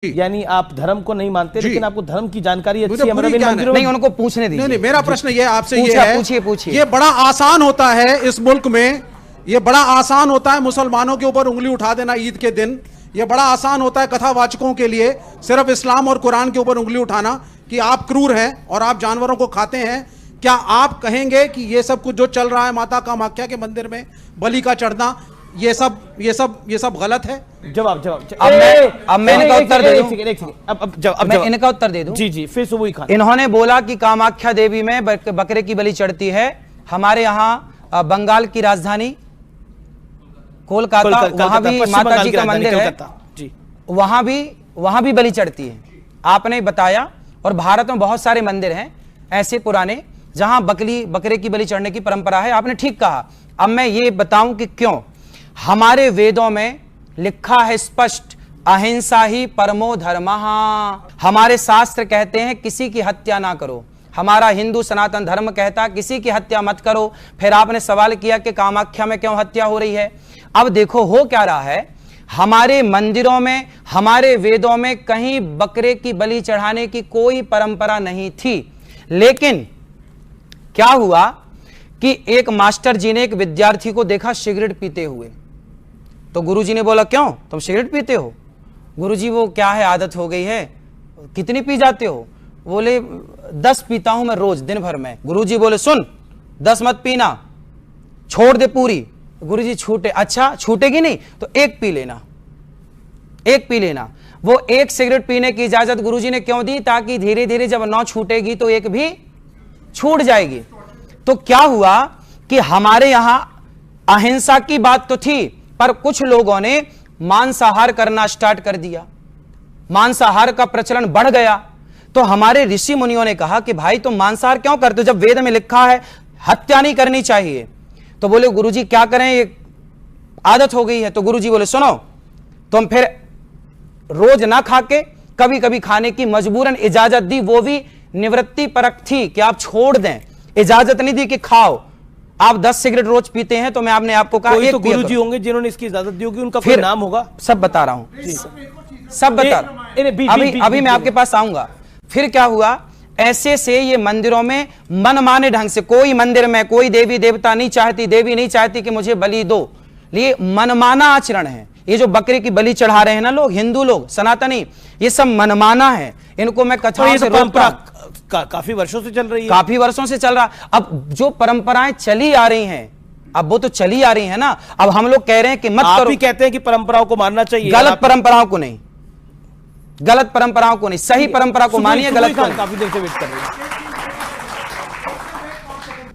यानी आप धर्म को नहीं मानते, लेकिन आपको धर्म की जानकारी अच्छी है। नहीं, उनको पूछने दीजिए। नहीं, मेरा प्रश्न ये आपसे ये है, पूछिए। ये बड़ा आसान होता है इस मुल्क में, ये बड़ा आसान होता है मुसलमानों के ऊपर उंगली उठा देना ईद के दिन। ये बड़ा आसान होता है कथावाचकों के लिए सिर्फ इस्लाम और कुरान के ऊपर उंगली उठाना कि आप क्रूर हैं और आप जानवरों को खाते हैं। क्या आप कहेंगे कि ये सब कुछ जो चल रहा है माता कामाख्या के मंदिर में बलि का चढ़ना, ये सब गलत है? जवाब अब मैं इनका उत्तर दे दूं। अब मैं इनका उत्तर दे दूं। जी फिर सुबह खान इन्होंने बोला कि कामाख्या देवी में बकरे की बलि चढ़ती है। हमारे यहाँ बंगाल की राजधानी कोलकाता, वहां भी माता जी का मंदिर है, वहां भी बलि चढ़ती है। आपने बताया, और भारत में बहुत सारे मंदिर हैं ऐसे पुराने जहां बकरे की बलि चढ़ने की परंपरा है। आपने ठीक कहा। अब मैं ये बताऊं कि क्यों। हमारे वेदों में लिखा है स्पष्ट, अहिंसा ही परमो धर्मः। हमारे शास्त्र कहते हैं किसी की हत्या ना करो। हमारा हिंदू सनातन धर्म कहता है किसी की हत्या मत करो। फिर आपने सवाल किया कि कामाख्या में क्यों हत्या हो रही है। अब देखो हो क्या रहा है, हमारे मंदिरों में, हमारे वेदों में कहीं बकरे की बलि चढ़ाने की कोई परंपरा नहीं थी। लेकिन क्या हुआ कि एक मास्टर जी ने एक विद्यार्थी को देखा सिगरेट पीते हुए। तो गुरुजी ने बोला, क्यों तुम सिगरेट पीते हो? गुरुजी वो क्या है, आदत हो गई है। कितनी पी जाते हो? बोले 10 पीता हूं मैं रोज दिन भर में। गुरुजी बोले सुन, 10 मत पीना, छोड़ दे पूरी। गुरुजी छूटे, अच्छा छूटेगी नहीं तो एक पी लेना, एक पी लेना। वो एक सिगरेट पीने की इजाजत गुरुजी ने क्यों दी? ताकि धीरे धीरे जब 9 छूटेगी तो एक भी छूट जाएगी। तो क्या हुआ कि हमारे यहां अहिंसा की बात तो थी, पर कुछ लोगों ने मांसाहार करना स्टार्ट कर दिया, मांसाहार का प्रचलन बढ़ गया। तो हमारे ऋषि मुनियों ने कहा कि भाई तुम मांसाहार क्यों करते हो जब वेद में लिखा है हत्या नहीं करनी चाहिए। तो बोले गुरुजी क्या करें, ये आदत हो गई है। तो गुरुजी बोले सुनो, तुम फिर रोज ना खा के कभी कभी खाने की मजबूरन इजाजत दी, वो भी निवृत्ति परक थी कि आप छोड़ दें, इजाजत नहीं दी कि खाओ। आप 10 सिगरेट रोज पीते हैं तो मैं आपने आपको कहा कोई तो गुरुजी होंगे जिन्होंने इसकी इजाजत दी होगी, उनका फिर नाम होगा। सब बता रहा हूं, सब बता रहा हूं। अभी मैं आपके पास आऊंगा। फिर क्या हुआ, ऐसे से ये मंदिरों में मनमाने ढंग से, कोई मंदिर में कोई देवी देवता नहीं चाहती, देवी नहीं चाहती कि मुझे बलि दो, ये मनमाना आचरण है। ये जो बकरे की बलि चढ़ा रहे हैं ना लोग, हिंदू लोग, सनातनी, ये सब मनमाना है। इनको मैं कथाओं से रोकता हूं। काफी वर्षों से चल रही है, काफी वर्षों से चल रहा। अब जो परंपराएं चली आ रही हैं, अब वो तो चली आ रही है ना। अब हम लोग कह रहे हैं कि मत करो। आप भी कहते हैं कि परंपराओं को मानना चाहिए। गलत परंपराओं को नहीं, गलत परंपराओं को नहीं, सही परंपरा को मानिए, गलत को। काफी देर से वेट कर रहे हैं।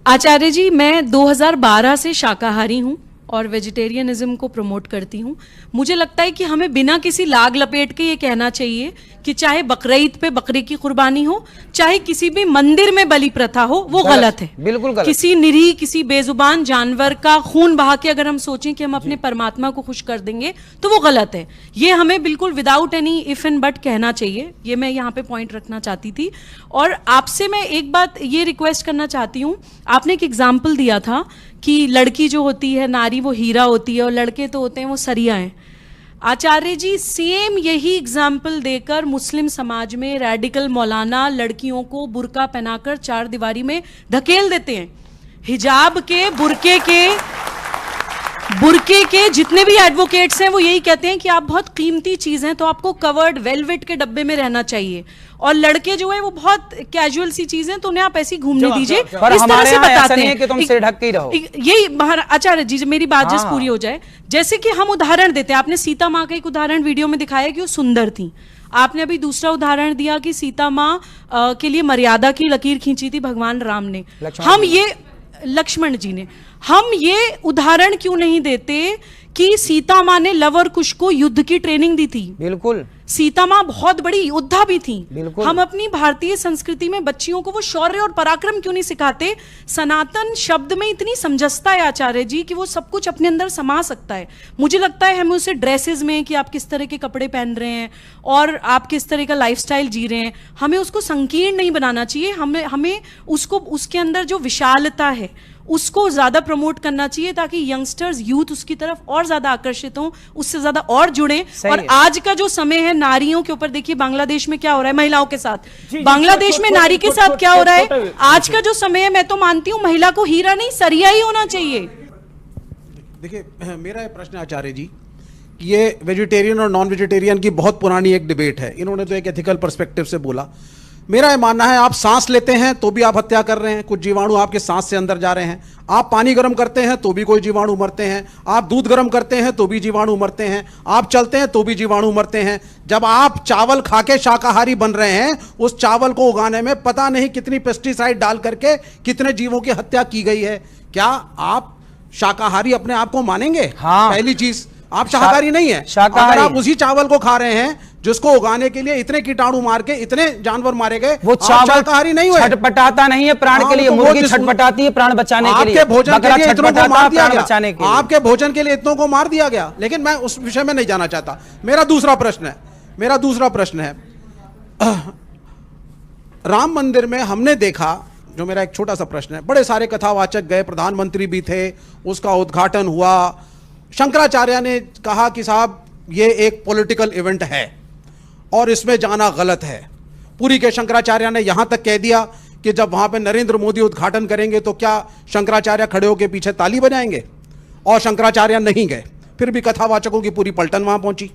आचार्य जी, मैं 2012 से शाकाहारी हूं और वेजिटेरियनिज्म को प्रमोट करती हूं। मुझे लगता है कि हमें बिना किसी लाग लपेट के ये कहना चाहिए कि चाहे बकरीद पे बकरे की कुर्बानी हो, चाहे किसी भी मंदिर में बलि प्रथा हो, वो गलत है, बिल्कुल गलत। किसी निरीह, किसी बेजुबान जानवर का खून बहा के अगर हम सोचें कि हम अपने परमात्मा को खुश कर देंगे तो वो गलत है। ये हमें बिल्कुल without any if and but कहना चाहिए। ये मैं यहाँ पे पॉइंट रखना चाहती थी। और आपसे मैं एक बात ये रिक्वेस्ट करना चाहती हूँ, आपने एक एग्जाम्पल दिया था कि लड़की जो होती है, नारी, वो हीरा होती है और लड़के तो होते हैं वो सरिया हैं। आचार्य जी, सेम यही एग्जाम्पल देकर मुस्लिम समाज में रैडिकल मौलाना लड़कियों को बुर्का पहनाकर 4 दीवारी में धकेल देते हैं। हिजाब के, बुर्के के जितने भी एडवोकेट्स हैं वो यही कहते हैं कि आप बहुत कीमती चीज हैं तो आपको कवर्ड वेलवेट के डब्बे में रहना चाहिए, और लड़के जो है वो बहुत कैजुअल सी चीज हैं तो उन्हें आप ऐसी घूमने दीजिए। इस तरह से बताते हैं कि तुम सिर ढक के ही रहो। यही आचार्य जी, मेरी बात जिस पूरी हो जाए, जैसे कि हम उदाहरण देते हैं, आपने सीता माँ का एक उदाहरण वीडियो में दिखाया कि वो सुंदर थी। आपने अभी दूसरा उदाहरण दिया कि सीता माँ के लिए मर्यादा की लकीर खींची थी भगवान राम ने, लक्ष्मण जी ने। हम ये उदाहरण क्यों नहीं देते कि सीता माँ ने लव और कुश को युद्ध की ट्रेनिंग दी थी? बिल्कुल, सीता माँ बहुत बड़ी योद्धा भी थी। हम अपनी भारतीय संस्कृति में बच्चियों को वो शौर्य और पराक्रम क्यों नहीं सिखाते? सनातन शब्द में इतनी समंजसता है आचार्य जी कि वो सब कुछ अपने अंदर समा सकता है। मुझे लगता है हमें उसे ड्रेसेस में, कि आप किस तरह के कपड़े पहन रहे हैं और आप किस तरह का लाइफस्टाइल जी रहे हैं, हमें उसको संकीर्ण नहीं बनाना चाहिए। हमें उसको, उसके अंदर जो विशालता है, उसको ज्यादा प्रमोट करना चाहिए ताकि यंगस्टर्स यूथ उसकी तरफ और ज्यादा आकर्षित हों, उससे ज्यादा और जुड़ें। और आज का जो समय है नारियों के ऊपर, देखिए बांग्लादेश में क्या हो रहा है महिलाओं के साथ, बांग्लादेश में नारी के साथ क्या हो रहा है। आज का जो समय है, मैं तो मानती हूं महिला को हीरा नहीं सरिया ही होना चाहिए। देखिए मेरा ये प्रश्न आचार्य जी, ये वेजिटेरियन और नॉन वेजिटेरियन की बहुत पुरानी एक डिबेट है। इन्होंने तो एक एथिकल पर्सपेक्टिव से बोला। मेरा ये मानना है आप सांस लेते हैं तो भी आप हत्या कर रहे हैं, कुछ जीवाणु आपके सांस से अंदर जा रहे हैं। आप पानी गर्म करते हैं तो भी कोई जीवाणु मरते हैं। आप दूध गर्म करते हैं तो भी जीवाणु मरते हैं। आप चलते हैं तो भी जीवाणु मरते हैं। जब आप चावल खा के शाकाहारी बन रहे हैं, उस चावल को उगाने में पता नहीं कितनी पेस्टिसाइड डाल करके कितने जीवों की हत्या की गई है। क्या आप शाकाहारी अपने आप को मानेंगे? हाँ। पहली चीज, आप शाकाहारी नहीं है। शाकाहारी। अगर आप उसी चावल को खा रहे हैं जिसको उगाने के लिए इतने कीटाणु मार के इतने जानवर मारे गए, वो चावल शाकाहारी नहीं हुए। छटपटाता नहीं है प्राण के लिए, मुर्गी छटपटाती है प्राण बचाने के लिए, आपके भोजन के लिए इतनों को मार दिया गया, आपके भोजन के लिए इतनों को मार दिया गया। लेकिन मैं उस विषय में नहीं जाना चाहता। मेरा दूसरा प्रश्न है राम मंदिर में हमने देखा, जो मेरा एक छोटा सा प्रश्न है, बड़े सारे कथावाचक गए, प्रधानमंत्री भी थे, उसका उद्घाटन हुआ। शंकराचार्य ने कहा कि साहब ये एक पॉलिटिकल इवेंट है और इसमें जाना गलत है। पुरी के शंकराचार्य ने यहां तक कह दिया कि जब वहां पे नरेंद्र मोदी उद्घाटन करेंगे तो क्या शंकराचार्य खड़े होकर पीछे ताली बजाएंगे? और शंकराचार्य नहीं गए। फिर भी कथावाचकों की पूरी पलटन वहां पहुंची।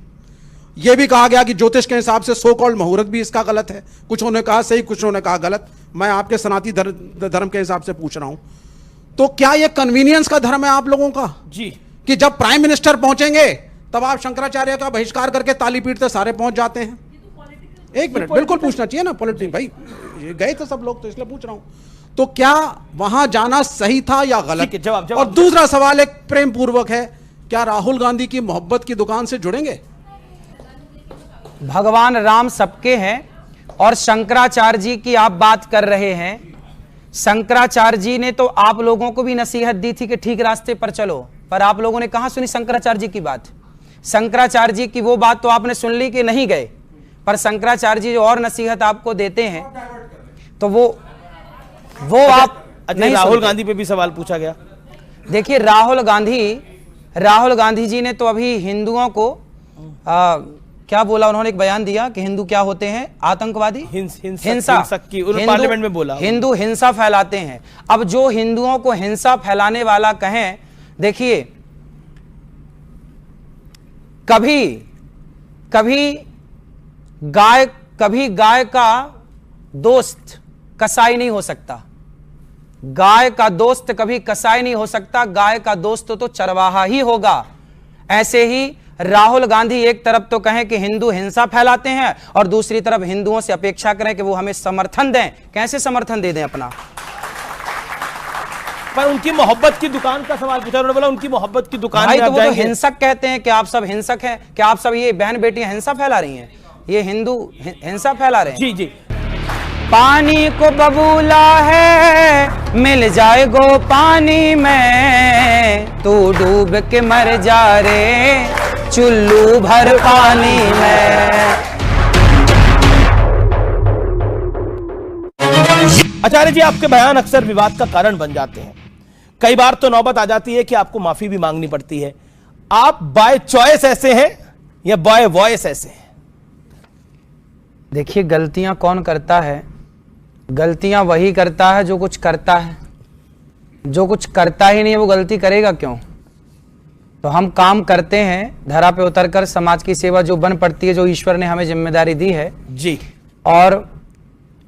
यह भी कहा गया कि ज्योतिष के हिसाब से सो कॉल्ड मुहूर्त भी इसका गलत है। कुछ ने कहा सही, कुछ ने कहा गलत। मैं आपके सनातनी धर्म के हिसाब से पूछ रहा हूं, तो क्या यह कन्वीनियंस का धर्म है आप लोगों का जी कि जब प्राइम मिनिस्टर पहुंचेंगे तब आप शंकराचार्य का बहिष्कार करके ताली पीटते सारे पहुंच जाते हैं? एक मिनट, बिल्कुल पूछना चाहिए ना पॉलिटिक्स भाई, गए थे सब लोग तो इसलिए पूछ रहा हूं। तो क्या वहां जाना सही था या गलत? जवाब। और दूसरा सवाल एक प्रेम पूर्वक है, क्या राहुल गांधी की मोहब्बत की दुकान से जुड़ेंगे? भगवान राम सबके हैं और शंकराचार्य जी की आप बात कर रहे हैं। शंकराचार्य जी ने तो आप लोगों को भी नसीहत दी थी कि ठीक रास्ते पर चलो, पर आप लोगों ने कहां सुनी शंकराचार्य जी की बात? शंकराचार्य जी की वो बात तो आपने सुन ली कि नहीं गए, पर शंकराचार्य जी जो और नसीहत आपको देते हैं तो वो आप नहीं। राहुल गांधी पे भी सवाल पूछा गया। देखिए राहुल गांधी जी ने तो अभी हिंदुओं को क्या बोला, उन्होंने एक बयान दिया कि हिंदू क्या होते हैं, आतंकवादी, हिंसा की पार्लियामेंट में बोला, हिंदू हिंसा फैलाते हैं। अब जो हिंदुओं को हिंसा फैलाने वाला कहें, देखिए कभी गाय का दोस्त कसाई नहीं हो सकता। गाय का दोस्त कभी कसाई नहीं हो सकता, गाय का दोस्त तो चरवाहा ही होगा। ऐसे ही राहुल गांधी एक तरफ तो कहें कि हिंदू हिंसा फैलाते हैं और दूसरी तरफ हिंदुओं से अपेक्षा करें कि वो हमें समर्थन दें। कैसे समर्थन दे दें अपना? पर उनकी मोहब्बत की दुकान का सवाल पूछा, उन्होंने बोला उनकी मोहब्बत की दुकान भाई, तो वो तो हिंसक कहते हैं कि आप सब हिंसक हैं, कि आप सब ये बहन बेटियां हिंसा फैला रही हैं, ये हिंदू हिंसा फैला रहे हैं। जी जी। पानी को बबूला है मिल जाए गो पानी में, तू डूब के मर जा रे चुल्लू भर पानी में। आचार्य जी, आपके बयान अक्सर विवाद का कारण बन जाते हैं। कई बार तो नौबत आ जाती है कि आपको माफी भी मांगनी पड़ती है। आप बाय चॉइस ऐसे हैं या बाय वॉइस ऐसे हैं? देखिए गलतियां कौन करता है? गलतियां वही करता है जो कुछ करता है। जो कुछ करता ही नहीं है वो गलती करेगा क्यों? तो हम काम करते हैं धरा पे उतरकर, समाज की सेवा जो बन पड़ती है, जो ईश्वर ने हमें जिम्मेदारी दी है जी, और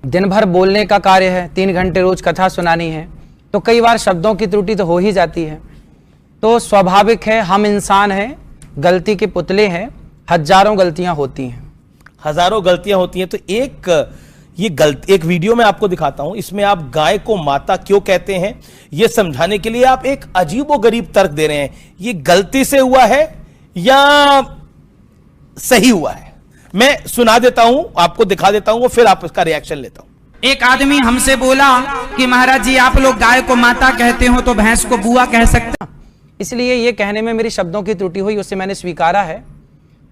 दिन भर बोलने का कार्य है, 3 घंटे रोज कथा सुनानी है, तो कई बार शब्दों की त्रुटि तो हो ही जाती है। तो स्वाभाविक है, हम इंसान हैं, गलती के पुतले हैं, हजारों गलतियां होती हैं। हजारों गलतियां होती हैं। तो एक वीडियो में आपको दिखाता हूं, इसमें आप गाय को माता क्यों कहते हैं यह समझाने के लिए आप एक अजीबोगरीब तर्क दे रहे हैं। ये गलती से हुआ है या सही हुआ है? मैं सुना देता हूं, आपको दिखा देता हूं, फिर आप इसका रिएक्शन लेता हूं। एक आदमी हमसे बोला कि महाराज जी आप लोग गाय को माता कहते हो तो भैंस को बुआ कह सकते। इसलिए ये कहने में मेरी शब्दों की त्रुटि हुई, उसे मैंने स्वीकारा है,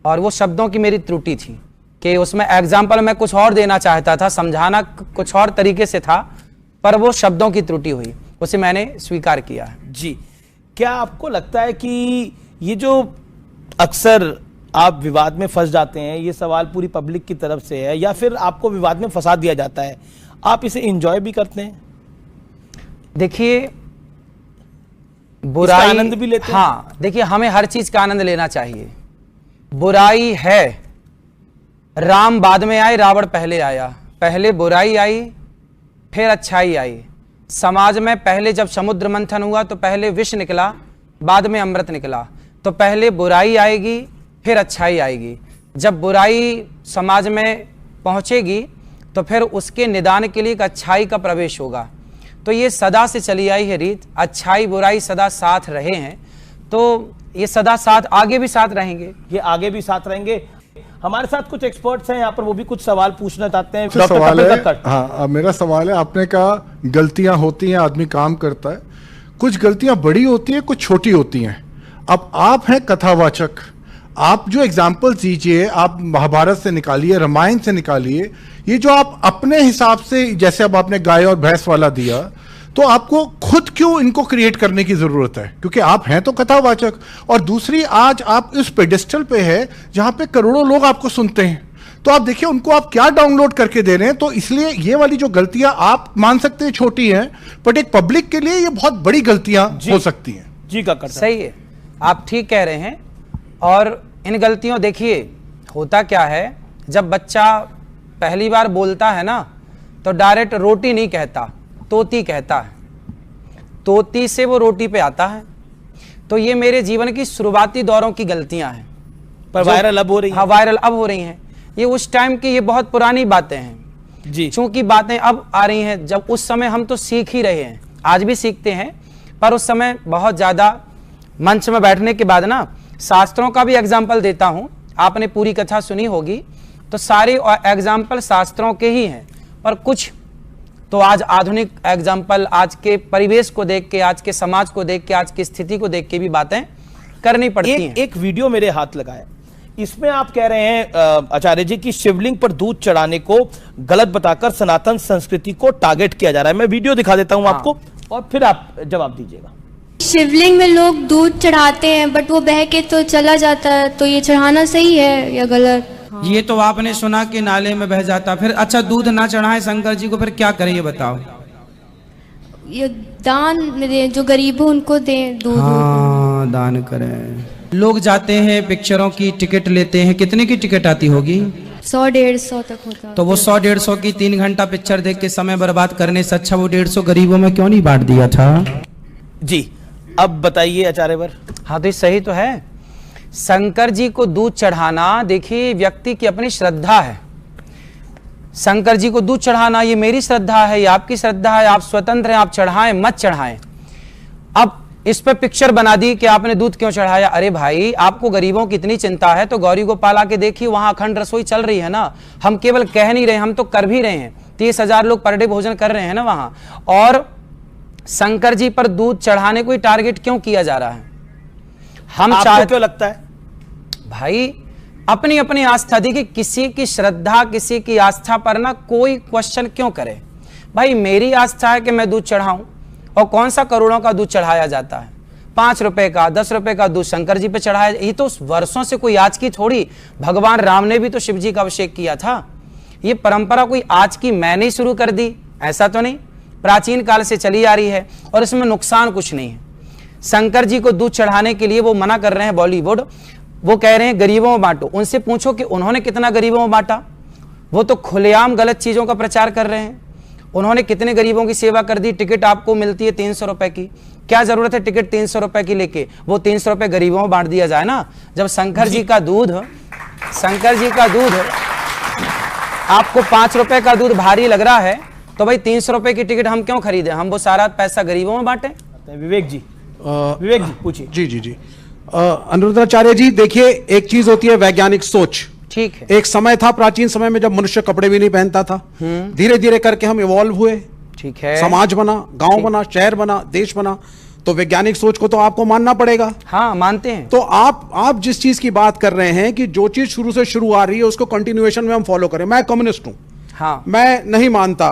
और वो शब्दों की मेरी त्रुटि थी कि उसमें एग्जाम्पल मैं कुछ और देना चाहता था, समझाना कुछ और तरीके से था, पर वो शब्दों की त्रुटि हुई। उसे मैंने स्वीकार किया है। जी, क्या आपको लगता है कि ये जो अक्सर आप विवाद में फंस जाते हैं, ये सवाल पूरी पब्लिक की तरफ से है या फिर आपको विवाद में फंसा दिया जाता है, आप इसे एंजॉय भी करते हैं? देखिए, बुराई आनंद भी लेते हैं? हाँ, देखिए, हमें हर चीज का आनंद लेना चाहिए। बुराई है, राम बाद में आए, रावण पहले आया। पहले बुराई आई, फिर अच्छाई आई। समाज में पहले जब समुद्र मंथन हुआ तो पहले विष निकला, बाद में अमृत निकला। तो पहले बुराई आएगी, फिर अच्छाई आएगी। जब बुराई समाज में पहुंचेगी तो फिर उसके निदान के लिए एक अच्छाई का प्रवेश होगा। तो ये सदा से चली आई है रीत, अच्छाई बुराई सदा साथ रहे हैं, तो ये सदा साथ आगे भी साथ रहेंगे। ये आगे भी साथ रहेंगे। हमारे साथ कुछ एक्सपर्ट्स हैं यहाँ पर, वो भी कुछ सवाल पूछना चाहते हैं। सवाल है, हाँ, मेरा सवाल है, आपने कहा गलतियां होती हैं, आदमी काम करता है, कुछ गलतियां बड़ी होती हैं, कुछ छोटी होती हैं। अब आप हैं कथावाचक, आप जो एग्जाम्पल दीजिए, आप महाभारत से निकालिए, रामायण से निकालिए, ये जो आप अपने हिसाब से, जैसे अब आपने गाय और भैंस वाला दिया, तो आपको खुद क्यों इनको क्रिएट करने की जरूरत है? क्योंकि आप हैं तो कथावाचक, और दूसरी, आज आप इस पेडिस्टल पे है जहां पे करोड़ों लोग आपको सुनते हैं, तो आप देखिए उनको आप क्या डाउनलोड करके दे रहे हैं। तो इसलिए ये वाली जो गलतियां आप मान सकते हैं छोटी हैं, बट एक पब्लिक के लिए ये बहुत बड़ी गलतियां हो सकती हैं। जी का करता सही है, आप ठीक कह रहे हैं। और इन गलतियों, देखिए होता क्या है, जब बच्चा पहली बार बोलता है ना, तो डायरेक्ट रोटी नहीं कहता, तोती कहता है। तोती से वो रोटी पे आता है। तो ये मेरे जीवन की शुरुआती दौरों की गलतियां हैं, पर वायरल अब हो रही है। हाँ, वायरल अब हो रही हैं। ये उस टाइम की, ये बहुत पुरानी बातें हैं जी, चूंकि बातें अब आ रही हैं। जब उस समय हम तो सीख ही रहे हैं, आज भी सीखते हैं, पर उस समय बहुत ज्यादा मंच में बैठने के बाद ना, शास्त्रों का भी एग्जाम्पल देता हूं। आपने पूरी कथा सुनी होगी, तो सारे एग्जाम्पल शास्त्रों के ही हैं, पर कुछ तो आज आधुनिक एग्जाम्पल, आज के परिवेश को देख के, आज के समाज को देख के, आज की स्थिति को देख के भी बातें करनी पड़ती हैं। एक वीडियो मेरे हाथ लगा है, इसमें आप कह रहे हैं आचार्य जी कि शिवलिंग पर दूध चढ़ाने को गलत बताकर सनातन संस्कृति को टारगेट किया जा रहा है। मैं वीडियो दिखा देता हूं आपको, और फिर आप जवाब दीजिएगा। शिवलिंग में लोग दूध चढ़ाते हैं, बट वो बह के तो चला जाता है, तो ये चढ़ाना सही है या गलत? ये तो आपने सुना कि नाले में बह जाता, फिर अच्छा दूध ना चढ़ाए शंकर जी को, फिर क्या करें ये बताओ? ये दान दें, जो गरीब हो उनको दें दूध। हाँ, दान करें। लोग जाते हैं, पिक्चरों की टिकट लेते हैं, कितने की टिकट आती होगी? 100-150 तक होता। तो वो 100-150 की 3 घंटा पिक्चर देख के समय बर्बाद करने से अच्छा वो 150 गरीबों में क्यों नहीं बांट दिया था? जी, अब बताइए आचार्यवर। हाँ, तो ये सही तो है। शंकर जी को दूध चढ़ाना, देखिए व्यक्ति की अपनी श्रद्धा है। शंकर जी को दूध चढ़ाना, ये मेरी श्रद्धा है, ये आपकी श्रद्धा है, आप स्वतंत्र हैं, आप चढ़ाएं मत चढ़ाएं। अब इस पे पिक्चर बना दी कि आपने दूध क्यों चढ़ाया। अरे भाई, आपको गरीबों की इतनी चिंता है तो गौरी गोपाल आके देखिए, वहां अखंड रसोई चल रही है ना। हम केवल कह नहीं रहे, हम तो कर भी रहे हैं। 30,000 लोग पर डे भोजन कर रहे हैं ना वहां। और शंकर जी पर दूध चढ़ाने को ही टारगेट क्यों किया जा रहा है? हम आपको क्यों लगता है? भाई, अपनी अपनी आस्था, देखिए किसी की श्रद्धा, किसी की आस्था पर ना कोई क्वेश्चन क्यों करे। भाई, मेरी आस्था है कि मैं दूध चढ़ाऊं, और कौन सा करोड़ों का दूध चढ़ाया जाता है? 5 रुपए का, 10 रुपए का दूध शंकर जी पे चढ़ाया। ये तो वर्षों से, कोई आज की थोड़ी, भगवान राम ने भी तो शिव जी का अभिषेक किया था। ये परंपरा कोई आज की मैंने ही शुरू कर दी, ऐसा तो नहीं, प्राचीन काल से चली आ रही है, और इसमें नुकसान कुछ नहीं है। शंकर जी को दूध चढ़ाने के लिए वो मना कर रहे हैं बॉलीवुड, वो कह रहे हैं गरीबों में बांटो। उनसे पूछो कि उन्होंने कितना गरीबों में बांटा? वो तो खुलेआम गलत चीजों का प्रचार कर रहे हैं। उन्होंने कितने गरीबों की सेवा कर दी। टिकट आपको मिलती है 300 रुपए की, क्या जरूरत है टिकट 300 रुपए की लेके? वो 300 रुपए गरीबों में बांट दिया जाए ना। जब शंकर जी का दूध आपको 5 रुपए का दूध भारी लग रहा है, तो भाई 300 रुपए की टिकट हम क्यों खरीदें? हम वो सारा पैसा गरीबों में बांटे। विवेक जी पूछिए। जी अनुरुद्धाचार्य जी, देखिए एक चीज होती है वैज्ञानिक सोच। ठीक है। एक समय था, प्राचीन समय में, जब मनुष्य कपड़े भी नहीं पहनता था। धीरे धीरे करके हम इवॉल्व हुए, ठीक है, समाज बना, गांव बना, शहर बना, देश बना। तो वैज्ञानिक सोच को तो आपको मानना पड़ेगा। हाँ, मानते हैं। तो आप जिस चीज की बात कर रहे हैं कि जो चीज शुरू से शुरू आ रही है उसको कंटिन्यूएशन में हम फॉलो करें, मैं कम्युनिस्ट हूं। हाँ, मैं नहीं मानता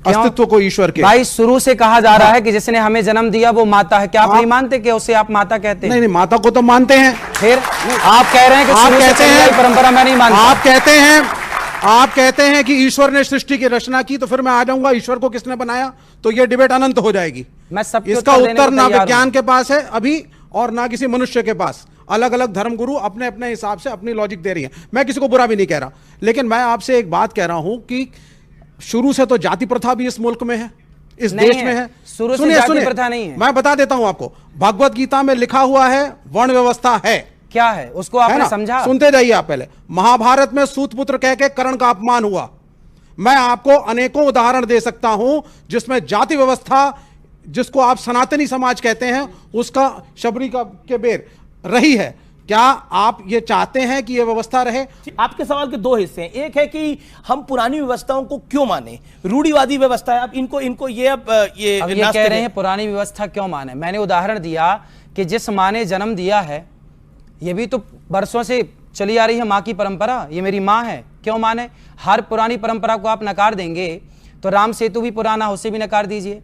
अस्तित्व को ईश्वर के। भाई शुरू से कहा जा रहा है कि जिसने हमें जन्म दिया वो माता है, क्या आप नहीं मानते कि उसे आप माता कहते हैं? नहीं, माता को तो मानते हैं। फिर आप कह रहे हैं कि आप शुरू से कहते चली हैं आई परंपरा मैं नहीं मानता। आप कहते हैं कि ईश्वर ने सृष्टि की रचना की, तो फिर मैं आ जाऊंगा ईश्वर को किसने बनाया, तो ये डिबेट अनंत हो जाएगी। मैं सबके इसका उत्तर देने उत्तर को ना तैयार विज्ञान हूं। के पास है अभी और ना किसी मनुष्य के पास। अलग अलग धर्मगुरु अपने अपने हिसाब से अपनी लॉजिक दे रही है, मैं किसी को बुरा भी नहीं कह रहा, लेकिन मैं आपसे एक बात कह रहा हूं कि शुरू से तो जाति प्रथा भी इस मुल्क में है, इस देश में है। शुरू से जाति प्रथा नहीं है। मैं बता देता हूं आपको, भगवत गीता में लिखा हुआ है वर्ण व्यवस्था है। क्या है उसको आपने समझा? सुनते जाइए आप पहले। महाभारत में सूतपुत्र कह के कर्ण का अपमान हुआ। मैं आपको अनेकों उदाहरण दे सकता हूं जिसमें जाति व्यवस्था, जिसको आप सनातनी समाज कहते हैं, उसका शबरी का के बेर रही है। क्या आप ये चाहते हैं कि ये व्यवस्था रहे? आपके सवाल के दो हिस्से हैं। एक है कि हम पुरानी व्यवस्थाओं को क्यों माने, रूढ़िवादी व्यवस्था है, आप इनको ये अब ये कह रहे हैं पुरानी व्यवस्था क्यों माने। मैंने उदाहरण दिया कि जिस माँ ने जन्म दिया है, ये भी तो बरसों से चली आ रही है माँ की परंपरा, ये मेरी माँ है, क्यों माने? हर पुरानी परंपरा को आप नकार देंगे तो राम सेतु भी पुराना है, उसे भी नकार दीजिए।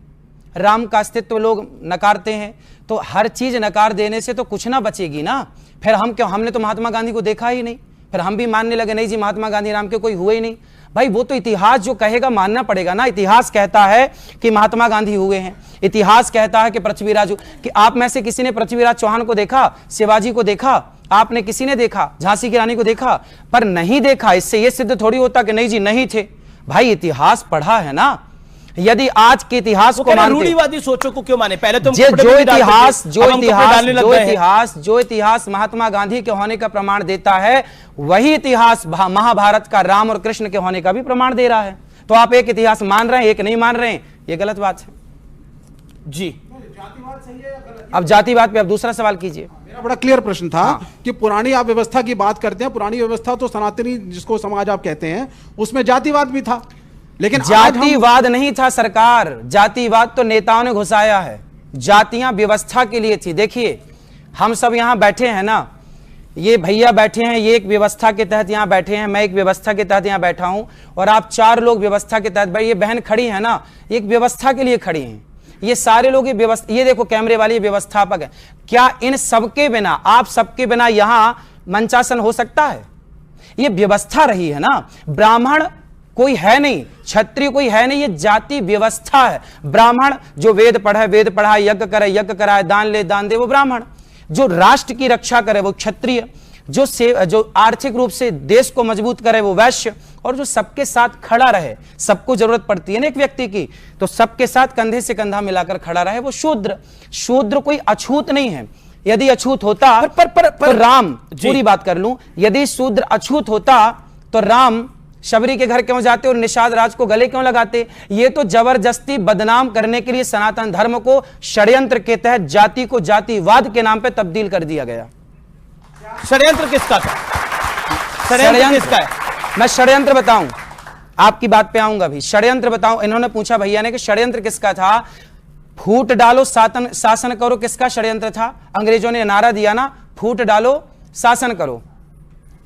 राम का अस्तित्व लोग नकारते हैं, तो हर चीज नकार देने से तो कुछ ना बचेगी ना। फिर हम क्यों, हमने तो महात्मा गांधी को देखा ही नहीं, फिर हम भी मानने लगे नहीं जी महात्मा गांधी नाम के कोई हुए ही नहीं। भाई वो तो इतिहास जो कहेगा मानना पड़ेगा ना। इतिहास कहता है कि महात्मा गांधी हुए हैं, इतिहास कहता है कि पृथ्वीराज, कि आप में से किसी ने पृथ्वीराज चौहान को देखा, शिवाजी को देखा, आपने किसी ने देखा, झांसी की रानी को देखा? पर नहीं देखा, इससे यह सिद्ध थोड़ी होता कि नहीं जी नहीं थे। भाई इतिहास पढ़ा है ना। यदि आज के इतिहास को मानते, रूढ़िवादी सोचों को क्यों माने? पहले तो जो इतिहास महात्मा गांधी के होने का प्रमाण देता है, वही इतिहास महाभारत का राम और कृष्ण के होने का भी प्रमाण दे रहा है। तो आप एक इतिहास मान रहे हैं, एक नहीं मान रहे हैं, ये गलत बात है जी। अब जातिवाद पे अब दूसरा सवाल कीजिए। मेरा बड़ा क्लियर प्रश्न था कि पुरानी आप व्यवस्था की बात करते हैं, पुरानी व्यवस्था तो सनातनी जिसको समाज आप कहते हैं, उसमें जातिवाद भी था, लेकिन जातिवाद नहीं था सरकार, जातिवाद तो नेताओं ने घुसाया है। जातियां व्यवस्था के लिए थी। देखिए हम सब यहां बैठे हैं ना, ये भैया बैठे हैं, ये एक व्यवस्था के तहत यहां बैठे हैं, मैं एक व्यवस्था के तहत यहां बैठा हूं, और आप चार लोग व्यवस्था के तहत। भाई ये बहन खड़ी है ना, एक व्यवस्था के लिए खड़ी हैं। ये सारे लोग ये व्यवस्था, ये देखो कैमरे वाली व्यवस्थापक है। क्या इन सबके बिना, आप सबके बिना यहां मंचासन हो सकता है? ये व्यवस्था रही है ना। ब्राह्मण कोई है नहीं, क्षत्रिय कोई है नहीं, ये जाति व्यवस्था है। ब्राह्मण जो वेद पढ़े वेद पढ़ाए, यज्ञ करे यज्ञ कराए, दान ले दान दे वो ब्राह्मण, जो राष्ट्र की रक्षा करे वो क्षत्रिय, जो आर्थिक रूप से देश को मजबूत करे वो वैश्य, और जो सबके साथ खड़ा रहे, सबको जरूरत पड़ती है ना एक व्यक्ति की, तो सबके साथ कंधे से कंधा मिलाकर खड़ा रहे वो शूद्र। शूद्र कोई अछूत नहीं है। यदि अछूत होता तो राम, पूरी बात कर लूं, यदि शूद्र अछूत होता तो राम शबरी के घर क्यों जाते और निषाद राज को गले क्यों लगाते? ये तो जबरदस्ती बदनाम करने के लिए सनातन धर्म को षड्यंत्र के तहत जाति को जातिवाद के नाम पे तब्दील कर दिया गया। षड्यंत्र किसका था? षड्यंत्र किसका है? मैं षड्यंत्र बताऊं, आपकी बात पे आऊंगा भी। षड्यंत्र बताऊं, इन्होंने पूछा भैया ने कि षड्यंत्र किसका था। फूट डालो शासन करो, किसका षड्यंत्र था? अंग्रेजों ने नारा दिया ना, फूट डालो शासन करो,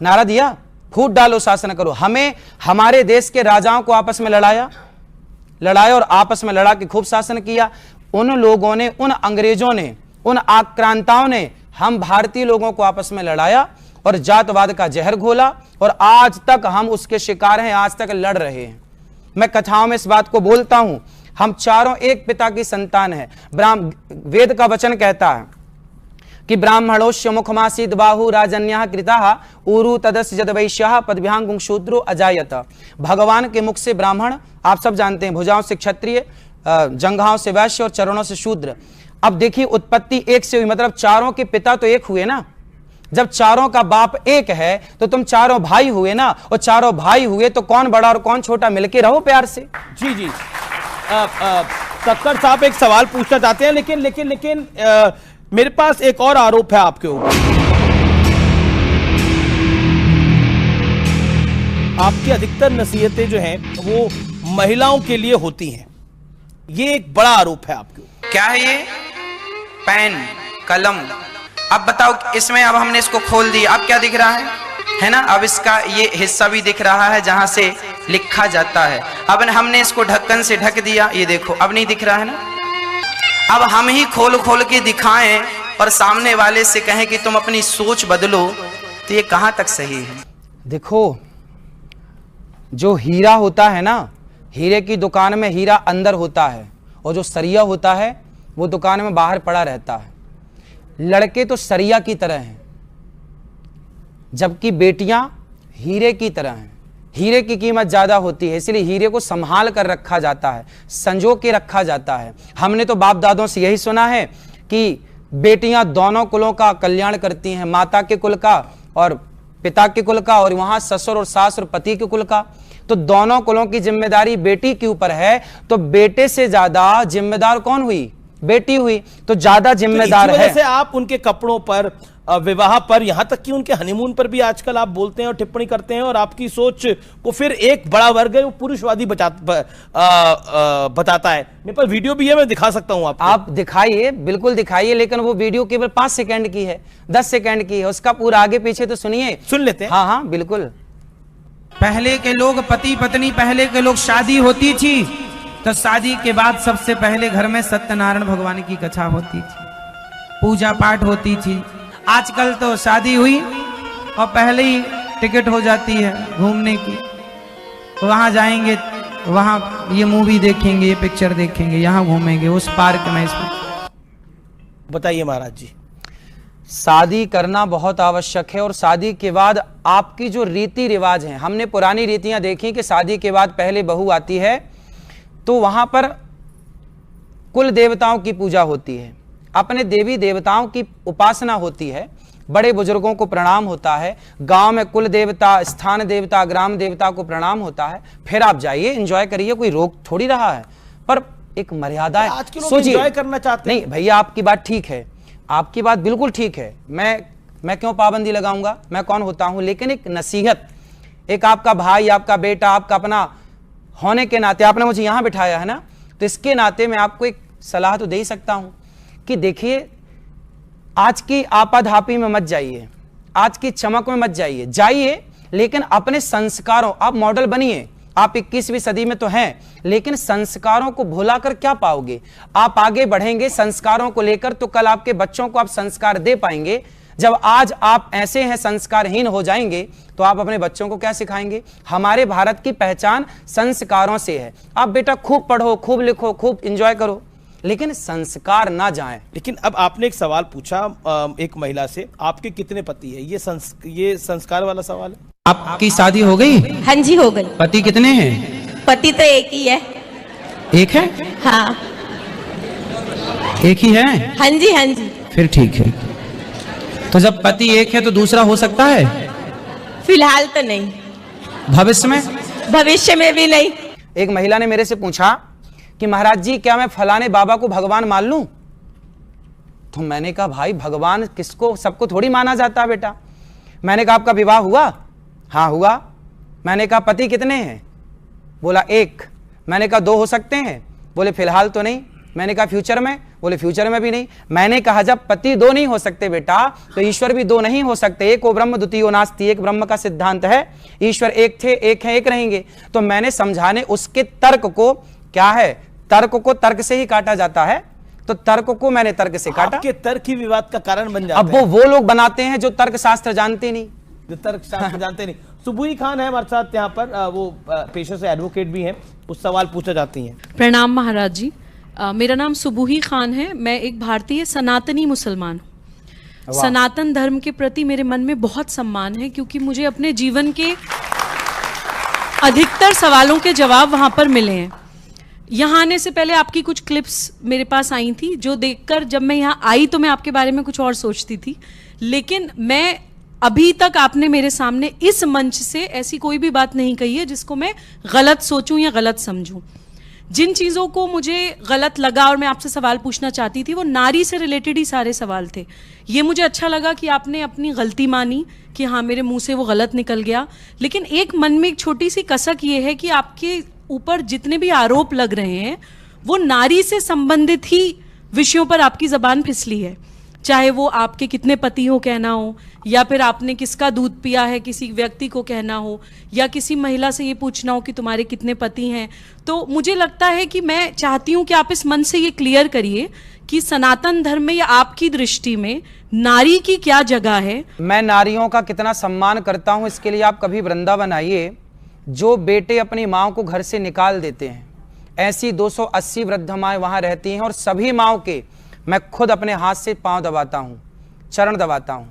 नारा दिया, फूट डालो शासन करो। हमें हमारे देश के राजाओं को आपस में लड़ाया और आपस में लड़ा के खूब शासन किया। उन लोगों ने, उन अंग्रेजों ने, उन आक्रांताओं ने हम भारतीय लोगों को आपस में लड़ाया और जातवाद का जहर घोला, और आज तक हम उसके शिकार हैं, आज तक लड़ रहे हैं। मैं कथाओं में इस बात को बोलता हूं, हम चारों एक पिता की संतान है। वेद का वचन कहता है कि ब्राह्मणोश्य मुखमासीद बाहु राजन्यः कृताः ऊरु तदस्य जद वैश्यः पदभ्यां शूद्रो अजायत। भगवान के मुख से ब्राह्मण, आप सब जानते हैं, भुजाओं से क्षत्रिय, जंघाओं से वैश्य और चरणों से शूद्र। अब देखिए उत्पत्ति एक से हुई, मतलब चारों के पिता तो एक हुए ना। जब चारों का बाप एक है तो तुम चारों भाई हुए ना, और चारों भाई हुए तो कौन बड़ा और कौन छोटा, मिलके रहो प्यार से। जी जी। कक्कड़ साहब एक सवाल पूछना चाहते हैं, लेकिन मेरे पास एक और आरोप है आपके ऊपर। आपकी अधिकतर नसीहतें जो हैं वो महिलाओं के लिए होती हैं, ये एक बड़ा आरोप है आपके ऊपर। क्या है ये? पेन, कलम। अब बताओ, इसमें अब हमने इसको खोल दिया, अब क्या दिख रहा है ना? अब इसका ये हिस्सा भी दिख रहा है जहां से लिखा जाता है। अब हमने इसको ढक्कन से ढक दिया, ये देखो अब नहीं दिख रहा है ना। अब हम ही खोल खोल के दिखाएं और सामने वाले से कहें कि तुम अपनी सोच बदलो, तो ये कहां तक सही है? देखो, जो हीरा होता है ना, हीरे की दुकान में हीरा अंदर होता है और जो सरिया होता है वो दुकान में बाहर पड़ा रहता है। लड़के तो सरिया की तरह हैं, जबकि बेटियां हीरे की तरह हैं। हीरे की कीमत ज्यादा होती है, इसलिए हीरे को संभाल कर रखा जाता है, संजो के रखा जाता है। हमने तो बाप दादों से यही सुना है कि बेटियां दोनों कुलों का कल्याण करती हैं, माता के कुल का और पिता के कुल का, और वहां ससुर और सास और पति के कुल का। तो दोनों कुलों की जिम्मेदारी बेटी के ऊपर है, तो बेटे से ज्यादा जिम्मेदार कौन हुई? बेटी हुई, तो ज्यादा जिम्मेदार है। से आप उनके कपड़ों पर, विवाह पर, यहां तक कि उनके हनीमून पर भी आजकल आप बोलते हैं और टिप्पणी करते हैं, और आपकी सोच को फिर एक बड़ा वर्ग है वो पुरुषवादी बताता है। मेरे पास वीडियो भी है, मैं दिखा सकता हूं आपको। आप दिखाइए, बिल्कुल दिखाइए, लेकिन वो वीडियो केवल 5 सेकंड की है, 10 सेकंड की है, उसका पूरा आगे पीछे तो सुनिए। सुन लेते हैं। हाँ हाँ बिल्कुल। पहले के लोग पति पत्नी, पहले के लोग शादी होती थी तो शादी के बाद सबसे पहले घर में सत्यनारायण भगवान की कथा होती थी, पूजा पाठ होती थी। आजकल तो शादी हुई और पहले ही टिकट हो जाती है घूमने की, वहां जाएंगे, वहां ये मूवी देखेंगे, ये पिक्चर देखेंगे, यहाँ घूमेंगे, उस पार्क में, इसमें। बताइए महाराज जी। शादी करना बहुत आवश्यक है, और शादी के बाद आपकी जो रीति रिवाज हैं, हमने पुरानी रीतियां देखी कि शादी के बाद पहले बहू आती है तो वहां पर कुल देवताओं की पूजा होती है, अपने देवी देवताओं की उपासना होती है, बड़े बुजुर्गों को प्रणाम होता है, गांव में कुल देवता, स्थान देवता, ग्राम देवता को प्रणाम होता है। फिर आप जाइए, एंजॉय करिए, कोई रोक थोड़ी रहा है, पर एक मर्यादा है। आज के लोग एंजॉय करना चाहते हैं। नहीं भैया, आपकी बात ठीक है, आपकी बात बिल्कुल ठीक है, मैं क्यों पाबंदी लगाऊंगा, मैं कौन होता हूं। लेकिन एक नसीहत, एक आपका भाई, आपका बेटा, आपका अपना होने के नाते आपने मुझे यहां बिठाया है ना, तो इसके नाते मैं आपको एक सलाह तो दे ही सकता हूं कि देखिए, आज की आपाधापी में मत जाइए, आज की चमक में मत जाइए, लेकिन अपने संस्कारों, आप मॉडल बनिए। आप 21वीं सदी में तो हैं, लेकिन संस्कारों को भुलाकर क्या पाओगे? आप आगे बढ़ेंगे संस्कारों को लेकर, तो कल आपके बच्चों को आप संस्कार दे पाएंगे। जब आज आप ऐसे हैं, संस्कारहीन हो जाएंगे, तो आप अपने बच्चों को क्या सिखाएंगे? हमारे भारत की पहचान संस्कारों से है। आप बेटा खूब पढ़ो, खूब लिखो, खूब एंजॉय करो, लेकिन संस्कार ना जाएं। लेकिन अब आपने एक सवाल पूछा एक महिला से, आपके कितने पति है? ये संस्कार वाला सवाल है। आपकी शादी हो गई? हाँ जी हो गई। पति कितने हैं? पति तो एक ही है। एक है? हाँ। एक ही है? हाँ जी हाँ जी। फिर ठीक है। तो जब पति एक है तो दूसरा हो सकता है? फिलहाल तो नहीं। भविष्य में? भविष्य में भी नहीं। एक महिला ने मेरे से पूछा कि महाराज जी, क्या मैं फलाने बाबा को भगवान मान लूं? तो मैंने कहा, भाई भगवान किसको, सबको थोड़ी माना जाता है बेटा। मैंने कहा, आपका विवाह हुआ? हाँ हुआ। मैंने कहा, पति कितने हैं? बोला 1। मैंने कहा 2 हो सकते हैं? बोले फिलहाल तो नहीं। मैंने कहा फ्यूचर में? बोले फ्यूचर में भी नहीं। मैंने कहा, जब पति 2 नहीं हो सकते बेटा, तो ईश्वर भी 2 नहीं हो सकते। एको ब्रह्म द्वितीयो नास्ति, एक ब्रह्म का सिद्धांत है। ईश्वर एक थे, एक हैं, एक रहेंगे। तो मैंने समझाने उसके तर्क को, क्या है, तर्क को तर्क से ही काटा जाता है, तो तर्क को मैंने तर्क से काटा। आपके तर्क ही विवाद का कारण बन जाता है। अब वो लोग बनाते हैं जो तर्क शास्त्र जानते नहीं, जो तर्क शास्त्र जानते नहीं। सुबुही खान है हमारे साथ यहाँ पर, वो पेशे से एडवोकेट भी हैं, कुछ सवाल पूछना चाहती हैं। प्रणाम महाराज जी। मेरा नाम सुबुही खान है, मैं एक भारतीय सनातनी मुसलमान हूँ। सनातन धर्म के प्रति मेरे मन में बहुत सम्मान है, क्योंकि मुझे अपने जीवन के अधिकतर सवालों के जवाब वहाँ पर मिले हैं। यहाँ आने से पहले आपकी कुछ क्लिप्स मेरे पास आई थी, जो देखकर जब मैं यहाँ आई तो मैं आपके बारे में कुछ और सोचती थी, लेकिन मैं अभी तक आपने मेरे सामने इस मंच से ऐसी कोई भी बात नहीं कही है जिसको मैं गलत सोचूं या गलत समझूं। जिन चीज़ों को मुझे गलत लगा और मैं आपसे सवाल पूछना चाहती थी, वो नारी से रिलेटेड ही सारे सवाल थे। ये मुझे अच्छा लगा कि आपने अपनी गलती मानी कि हाँ मेरे मुंह से वो गलत निकल गया, लेकिन एक मन में एक छोटी सी कसक ये है कि आपके ऊपर जितने भी आरोप लग रहे हैं वो नारी से संबंधित ही विषयों पर आपकी जबान फिसली है। चाहे वो आपके कितने पति हो कहना हो, या फिर आपने किसका दूध पिया है किसी व्यक्ति को कहना हो, या किसी महिला से ये पूछना हो कि तुम्हारे कितने पति हैं। तो मुझे लगता है कि मैं चाहती हूँ कि आप इस मन से ये क्लियर करिए कि सनातन धर्म में या आपकी दृष्टि में नारी की क्या जगह है। मैं नारियों का कितना सम्मान करता हूं, इसके लिए आप कभी वृंदावन आइए। जो बेटे अपनी माँ को घर से निकाल देते हैं, ऐसी 280 वृद्ध माएँ वहां रहती हैं, और सभी माँओं के मैं खुद अपने हाथ से पांव दबाता हूं, चरण दबाता हूं।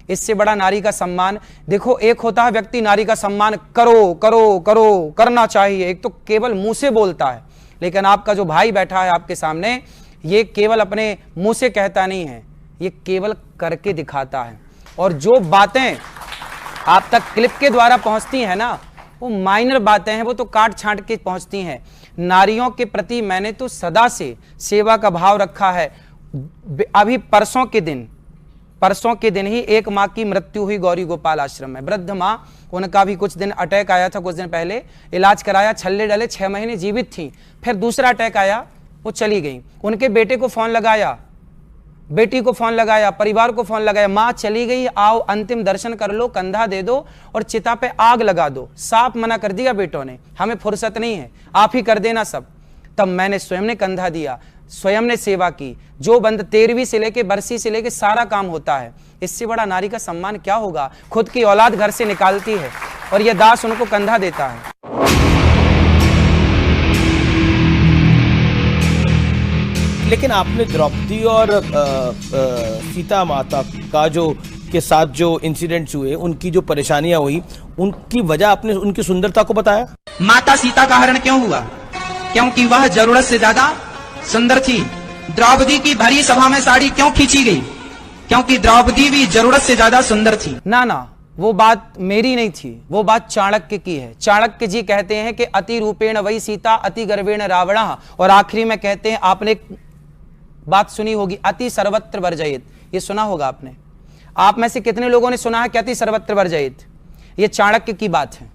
इससे बड़ा नारी का सम्मान देखो, एक होता है व्यक्ति नारी का सम्मान करो करो करो करना चाहिए, एक तो केवल मुंह से बोलता है, लेकिन आपका जो भाई बैठा है आपके सामने, ये केवल अपने मुंह से कहता नहीं है, ये केवल करके दिखाता है। और जो बातें आप तक क्लिप के द्वारा पहुंचती हैं ना, वो माइनर बातें हैं, वो तो काट छांट के पहुंचती हैं। नारियों के प्रति मैंने तो सदा से सेवा का भाव रखा है। अभी परसों के दिन ही एक माँ की मृत्यु हुई गौरी गोपाल आश्रम में, वृद्ध माँ, उनका भी कुछ दिन अटैक आया था, कुछ दिन पहले इलाज कराया, छल्ले डले, 6 महीने जीवित थी, फिर दूसरा अटैक आया, वो चली गई। उनके बेटे को फोन लगाया, बेटी को फोन लगाया, परिवार को फोन लगाया, माँ चली गई, आओ अंतिम दर्शन कर लो, कंधा दे दो और चिता पे आग लगा दो। साफ मना कर दिया बेटों ने, हमें फुर्सत नहीं है, आप ही कर देना सब। तब मैंने स्वयं ने कंधा दिया, स्वयं ने सेवा की। जो बंद 13वीं से लेके बरसी से लेके सारा काम होता है। इससे बड़ा नारी का सम्मान क्या होगा। खुद की औलाद घर से निकालती है और यह दास उनको कंधा देता है। लेकिन आपने द्रौपदी और सीता माता का जो के साथ जो इंसिडेंट्स हुए, उनकी जो परेशानियां हुई, उनकी वजह आपने उनकी सुंदरता को बताया। माता सीता का हरण क्यों हुआ? क्योंकि वह जरूरत से ज्यादा सुंदर थी। द्रौपदी की भरी सभा में साड़ी क्यों खींची गई? क्योंकि द्रौपदी भी जरूरत से ज्यादा सुंदर थी। ना, वो बात मेरी नहीं थी, वो बात चाणक्य की है। चाणक्य जी कहते हैं कि अति रूपेण वही सीता, अति गर्वेण रावण, और आखिरी में कहते हैं, आपने बात सुनी होगी, अति सर्वत्र वर्जयित। ये सुना होगा आपने। आप में से कितने लोगों ने सुना है कि अति सर्वत्र वर्जयित? ये चाणक्य की बात है,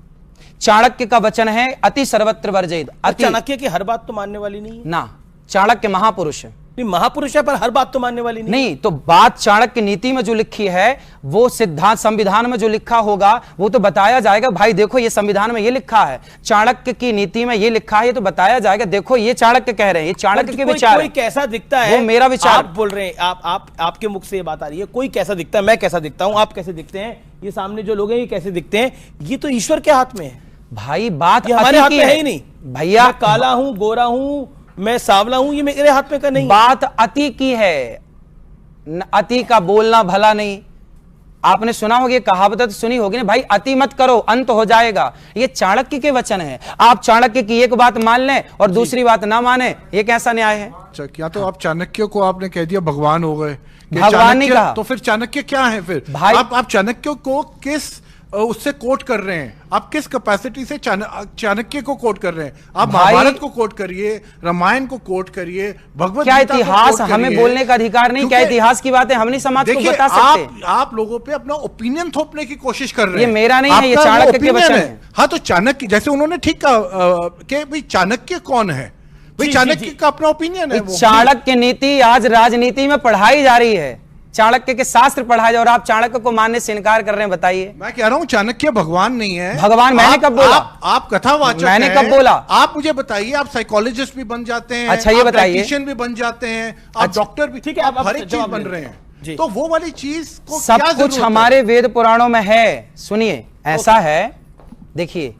चाणक्य का वचन है, अति सर्वत्र वर्जयित। चाणक्य की हर बात तो मानने वाली नहीं है ना, चाणक्य महापुरुष है। नहीं, महापुरुष है, पर हर बात तो मानने वाली नहीं। तो बात चाणक्य नीति में जो लिखी है, वो सिद्धांत संविधान में जो लिखा होगा वो तो बताया जाएगा। भाई देखो, ये संविधान में ये लिखा है, चाणक्य की नीति में ये लिखा है, ये तो बताया जाएगा। देखो, ये चाणक्य कह रहे हैं, ये चाणक्य के विचार। कोई कैसा दिखता है, वो मेरा विचार। आप बोल रहे हैं, आपके मुख से ये बात आ रही है, कोई कैसा दिखता है, मैं कैसा दिखता हूं, आप कैसे दिखते हैं, ये सामने जो लोग हैं ये कैसे दिखते हैं, ये तो ईश्वर के हाथ में है भाई। बात हमारे हाथ में है ही नहीं भैया। मैं काला हूं, गोरा हूं, मैं सांवला हूं, ये मेरे हाथ में का नहीं। बात अति की है, अति का बोलना भला नहीं। आपने सुना होगा, कहावत तो सुनी होगी ना भाई, अति मत करो अंत हो जाएगा। ये चाणक्य के वचन है। आप चाणक्य की एक बात मान लें और दूसरी बात ना माने, ये कैसा न्याय है? अच्छा, क्या तो आप चाणक्य को आपने कह दिया भगवान हो गए? भगवान नहीं कहा। तो फिर चाणक्य क्या है फिर भाई? आप चाणक्य को किस उससे कोट कर रहे हैं? आप किस कैपेसिटी से चाणक्य को कोट कर रहे हैं? आप महाभारत को कोट करिए, रामायण को कोट करिए, भगवत क्या इतिहास हमें बोलने का अधिकार नहीं? क्या इतिहास की बातें हम नहीं समाज को बता सकते? आप लोगों पे अपना ओपिनियन थोपने की कोशिश कर रहे हैं। ये मेरा नहीं है, ये चाणक्य के वचन है। हाँ, तो चाणक्य, जैसे उन्होंने ठीक कहा कि भाई चाणक्य कौन है, भाई चाणक्य का अपना ओपिनियन है। चाणक्य नीति आज राजनीति में पढ़ाई जा रही है, चाणक्य के शास्त्र पढ़ाए जाए और आप चाणक्य को मानने से इनकार कर रहे हैं। बताइए। मैं कह रहा हूं चाणक्य भगवान नहीं है। भगवान मैंने कब बोला? आप कथावाचक मैंने कब बोला? आप मुझे बताइए, आप साइकोलॉजिस्ट भी बन जाते हैं, अच्छा ये बताइए, डायटीशियन भी बन जाते हैं, आप डॉक्टर भी, ठीक है, आप हर एक चीज बन रहे हैं। तो वो वाली चीज को सब कुछ हमारे वेद पुराणों में है। सुनिए, ऐसा है, देखिए,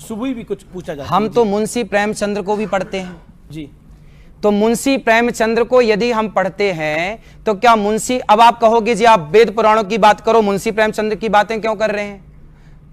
सुबह भी कुछ पूछा जाता है। हम तो मुंशी प्रेमचंद्र को भी पढ़ते हैं जी। तो मुंशी प्रेमचंद्र को यदि हम पढ़ते हैं तो क्या मुंशी, अब आप कहोगे जी आप वेद पुराणों की बात करो, मुंशी प्रेमचंद्र की बातें क्यों कर रहे हैं?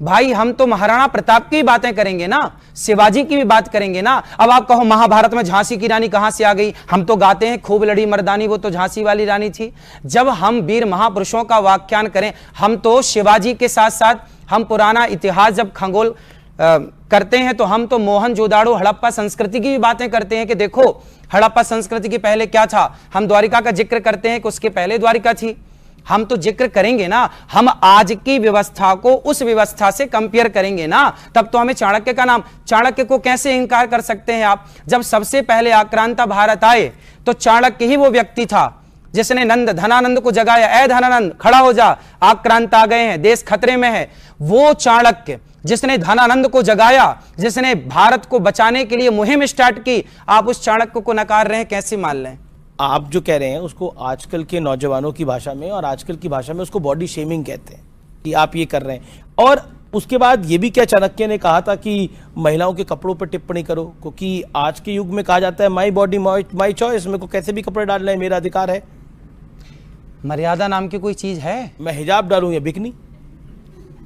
भाई हम तो महाराणा प्रताप की बातें करेंगे ना, शिवाजी की भी बात करेंगे ना। अब आप कहो महाभारत में झांसी की रानी कहां से आ गई? हम तो गाते हैं खूब लड़ी मर्दानी, वो तो झांसी वाली रानी थी। जब हम वीर महापुरुषों का व्याख्यान करें, हम तो शिवाजी के साथ साथ हम पुराना इतिहास जब खंगोल करते हैं तो हम तो मोहनजोदाड़ो हड़प्पा संस्कृति की भी बातें करते हैं कि देखो हड़प्पा संस्कृति के पहले क्या था। हम द्वारिका का जिक्र करते हैं कि उसके पहले द्वारिका थी। हम तो जिक्र करेंगे ना, हम आज की व्यवस्था को उस व्यवस्था से कंपेयर करेंगे ना, तब तो हमें चाणक्य का नाम, चाणक्य को कैसे इनकार कर सकते हैं आप? जब सबसे पहले आक्रांता भारत आए तो चाणक्य ही वो व्यक्ति था जिसने नंद धनानंद को जगाया, ऐ धनानंद खड़ा हो जा, आक्रांत आ गए हैं, देश खतरे में है। वो चाणक्य जिसने धनानंद को जगाया, जिसने भारत को बचाने के लिए मुहिम स्टार्ट की, आप उस चाणक्य को नकार रहे हैं, कैसे मान लें? आप जो कह रहे हैं उसको आजकल के नौजवानों की भाषा में और आजकल की भाषा में उसको बॉडी शेमिंग कहते हैं कि आप ये कर रहे हैं। और उसके बाद ये भी क्या चाणक्य ने कहा था कि महिलाओं के कपड़ों पर टिप्पणी करो, क्योंकि आज के युग में कहा जाता है माई बॉडी माई चॉइस, मेरे को कैसे भी कपड़े डालना है, मेरा अधिकार है। मर्यादा नाम की कोई चीज है? मैं हिजाब डालूं या बिकनी?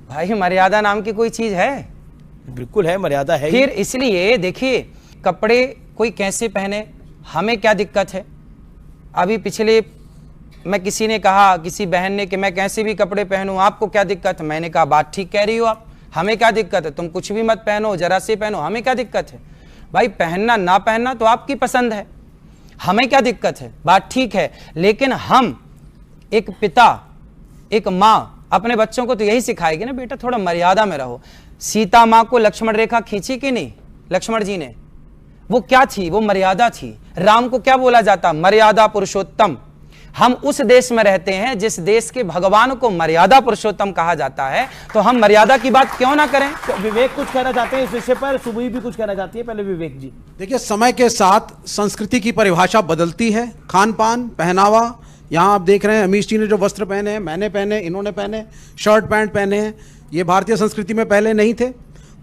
भाई मर्यादा नाम की कोई चीज है? बिल्कुल है, मर्यादा है। फिर इसलिए देखिए, कपड़े कोई कैसे पहने, हमें क्या दिक्कत है? अभी पिछले मैं किसी ने कहा, किसी बहन ने, कि मैं कैसे भी कपड़े पहनूं, आपको क्या दिक्कत है? मैंने कहा बात ठीक कह रही हो आप, हमें क्या दिक्कत है? तुम कुछ भी मत पहनो, जरा से पहनो, हमें क्या दिक्कत है? भाई पहनना ना पहनना तो आपकी पसंद है, हमें क्या दिक्कत है? बात ठीक है। लेकिन हम एक पिता, एक माँ अपने बच्चों को तो यही सिखाएगी ना, बेटा थोड़ा मर्यादा में रहो। सीता माँ को लक्ष्मण रेखा खींची कि नहीं लक्ष्मण जी ने? वो क्या थी? वो मर्यादा थी। राम को क्या बोला जाता? मर्यादा पुरुषोत्तम। हम उस देश में रहते हैं जिस देश के भगवान को मर्यादा पुरुषोत्तम कहा जाता है, तो हम मर्यादा की बात क्यों ना करें? तो विवेक कुछ कहना चाहते हैं इस विषय पर, सुबह भी कुछ कहना चाहती है, पहले विवेक जी। देखिए, समय के साथ संस्कृति की परिभाषा बदलती है, खान पान, पहनावा। यहाँ आप देख रहे हैं अमीश जी ने जो वस्त्र पहने हैं, मैंने पहने, इन्होंने पहने, शर्ट पैंट पहने हैं, ये भारतीय संस्कृति में पहले नहीं थे।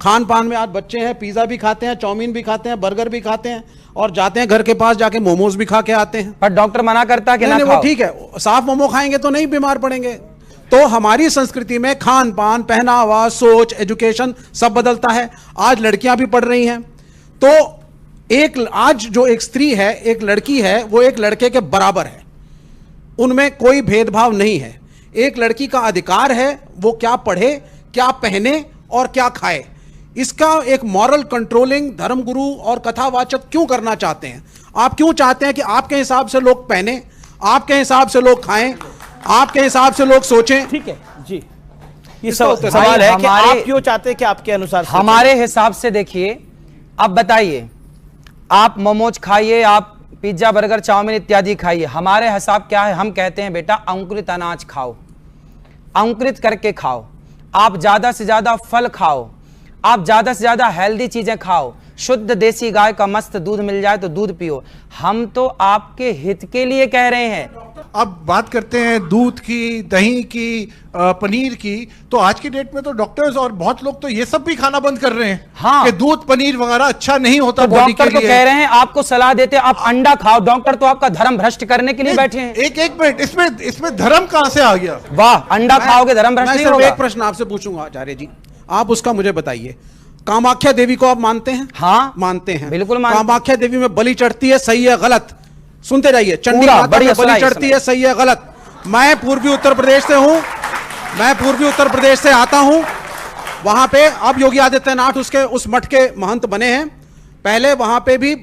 खान पान में आज बच्चे हैं, पिज़्ज़ा भी खाते हैं, चाउमीन भी खाते हैं, बर्गर भी खाते हैं, और जाते हैं घर के पास जाके मोमोज भी खा के आते हैं। पर डॉक्टर मना करता है कि ना नहीं, खाओ। वो ठीक है, साफ मोमो खाएंगे तो नहीं बीमार पड़ेंगे। तो हमारी संस्कृति में खान पान, पहनावा, सोच, एजुकेशन सब बदलता है। आज लड़कियां भी पढ़ रही हैं, तो आज जो एक स्त्री है, एक लड़की है, वो एक लड़के के बराबर है, उनमें कोई भेदभाव नहीं है। एक लड़की का अधिकार है वो क्या पढ़े, क्या पहने और क्या खाए। इसका एक मॉरल कंट्रोलिंग धर्मगुरु और कथावाचक क्यों करना चाहते हैं? आप क्यों चाहते हैं कि आपके हिसाब से लोग पहने, आपके हिसाब से लोग खाएं, आपके हिसाब से लोग सोचें? ठीक है जी, ये सवाल है कि आप क्यों चाहते हैं कि आपके अनुसार हमारे हिसाब से? देखिए, अब बताइए, आप मोमोज खाइए, आप पिज्जा, बर्गर, चाउमीन इत्यादि खाइए, हमारे हिसाब क्या है? हम कहते हैं बेटा अंकुरित अनाज खाओ, अंकुरित करके खाओ, आप ज्यादा से ज्यादा फल खाओ, आप ज्यादा से ज्यादा हेल्दी चीजें खाओ, शुद्ध देसी गाय का मस्त दूध मिल जाए तो दूध पियो। हम तो आपके हित के लिए कह रहे हैं। अब बात करते हैं दूध की, दही की, पनीर की, तो आज की डेट में तो डॉक्टर्स और बहुत लोग तो ये सब भी खाना बंद कर रहे हैं। हाँ, कि दूध पनीर वगैरह अच्छा नहीं होता तो बॉडी के डॉक्टर तो लिए। कह रहे हैं, आपको सलाह देते हैं आप अंडा खाओ। डॉक्टर तो आपका धर्म भ्रष्ट करने के लिए बैठे हैं। एक मिनट, इसमें धर्म कहां से आ गया? वाह, अंडा खाओगे धर्म भ्रष्ट नहीं होगा। एक प्रश्न आपसे पूछूंगा आचार्य जी, आप उसका मुझे बताइए। कामाख्या देवी को आप मानते हैं? हाँ, मानते हैं, बिल्कुल मानते हैं। कामाख्या देवी में बलि चढ़ती है, सही है गलत? सुनते जाइए, चंडी माता में बलि चढ़ती है, सही है गलत? मैं पूर्वी उत्तर प्रदेश से हूं, मैं पूर्वी उत्तर प्रदेश से आता हूं। वहां पे अब योगी आदित्यनाथ उस मठ के महंत बने हैं। पहले वहां पे भी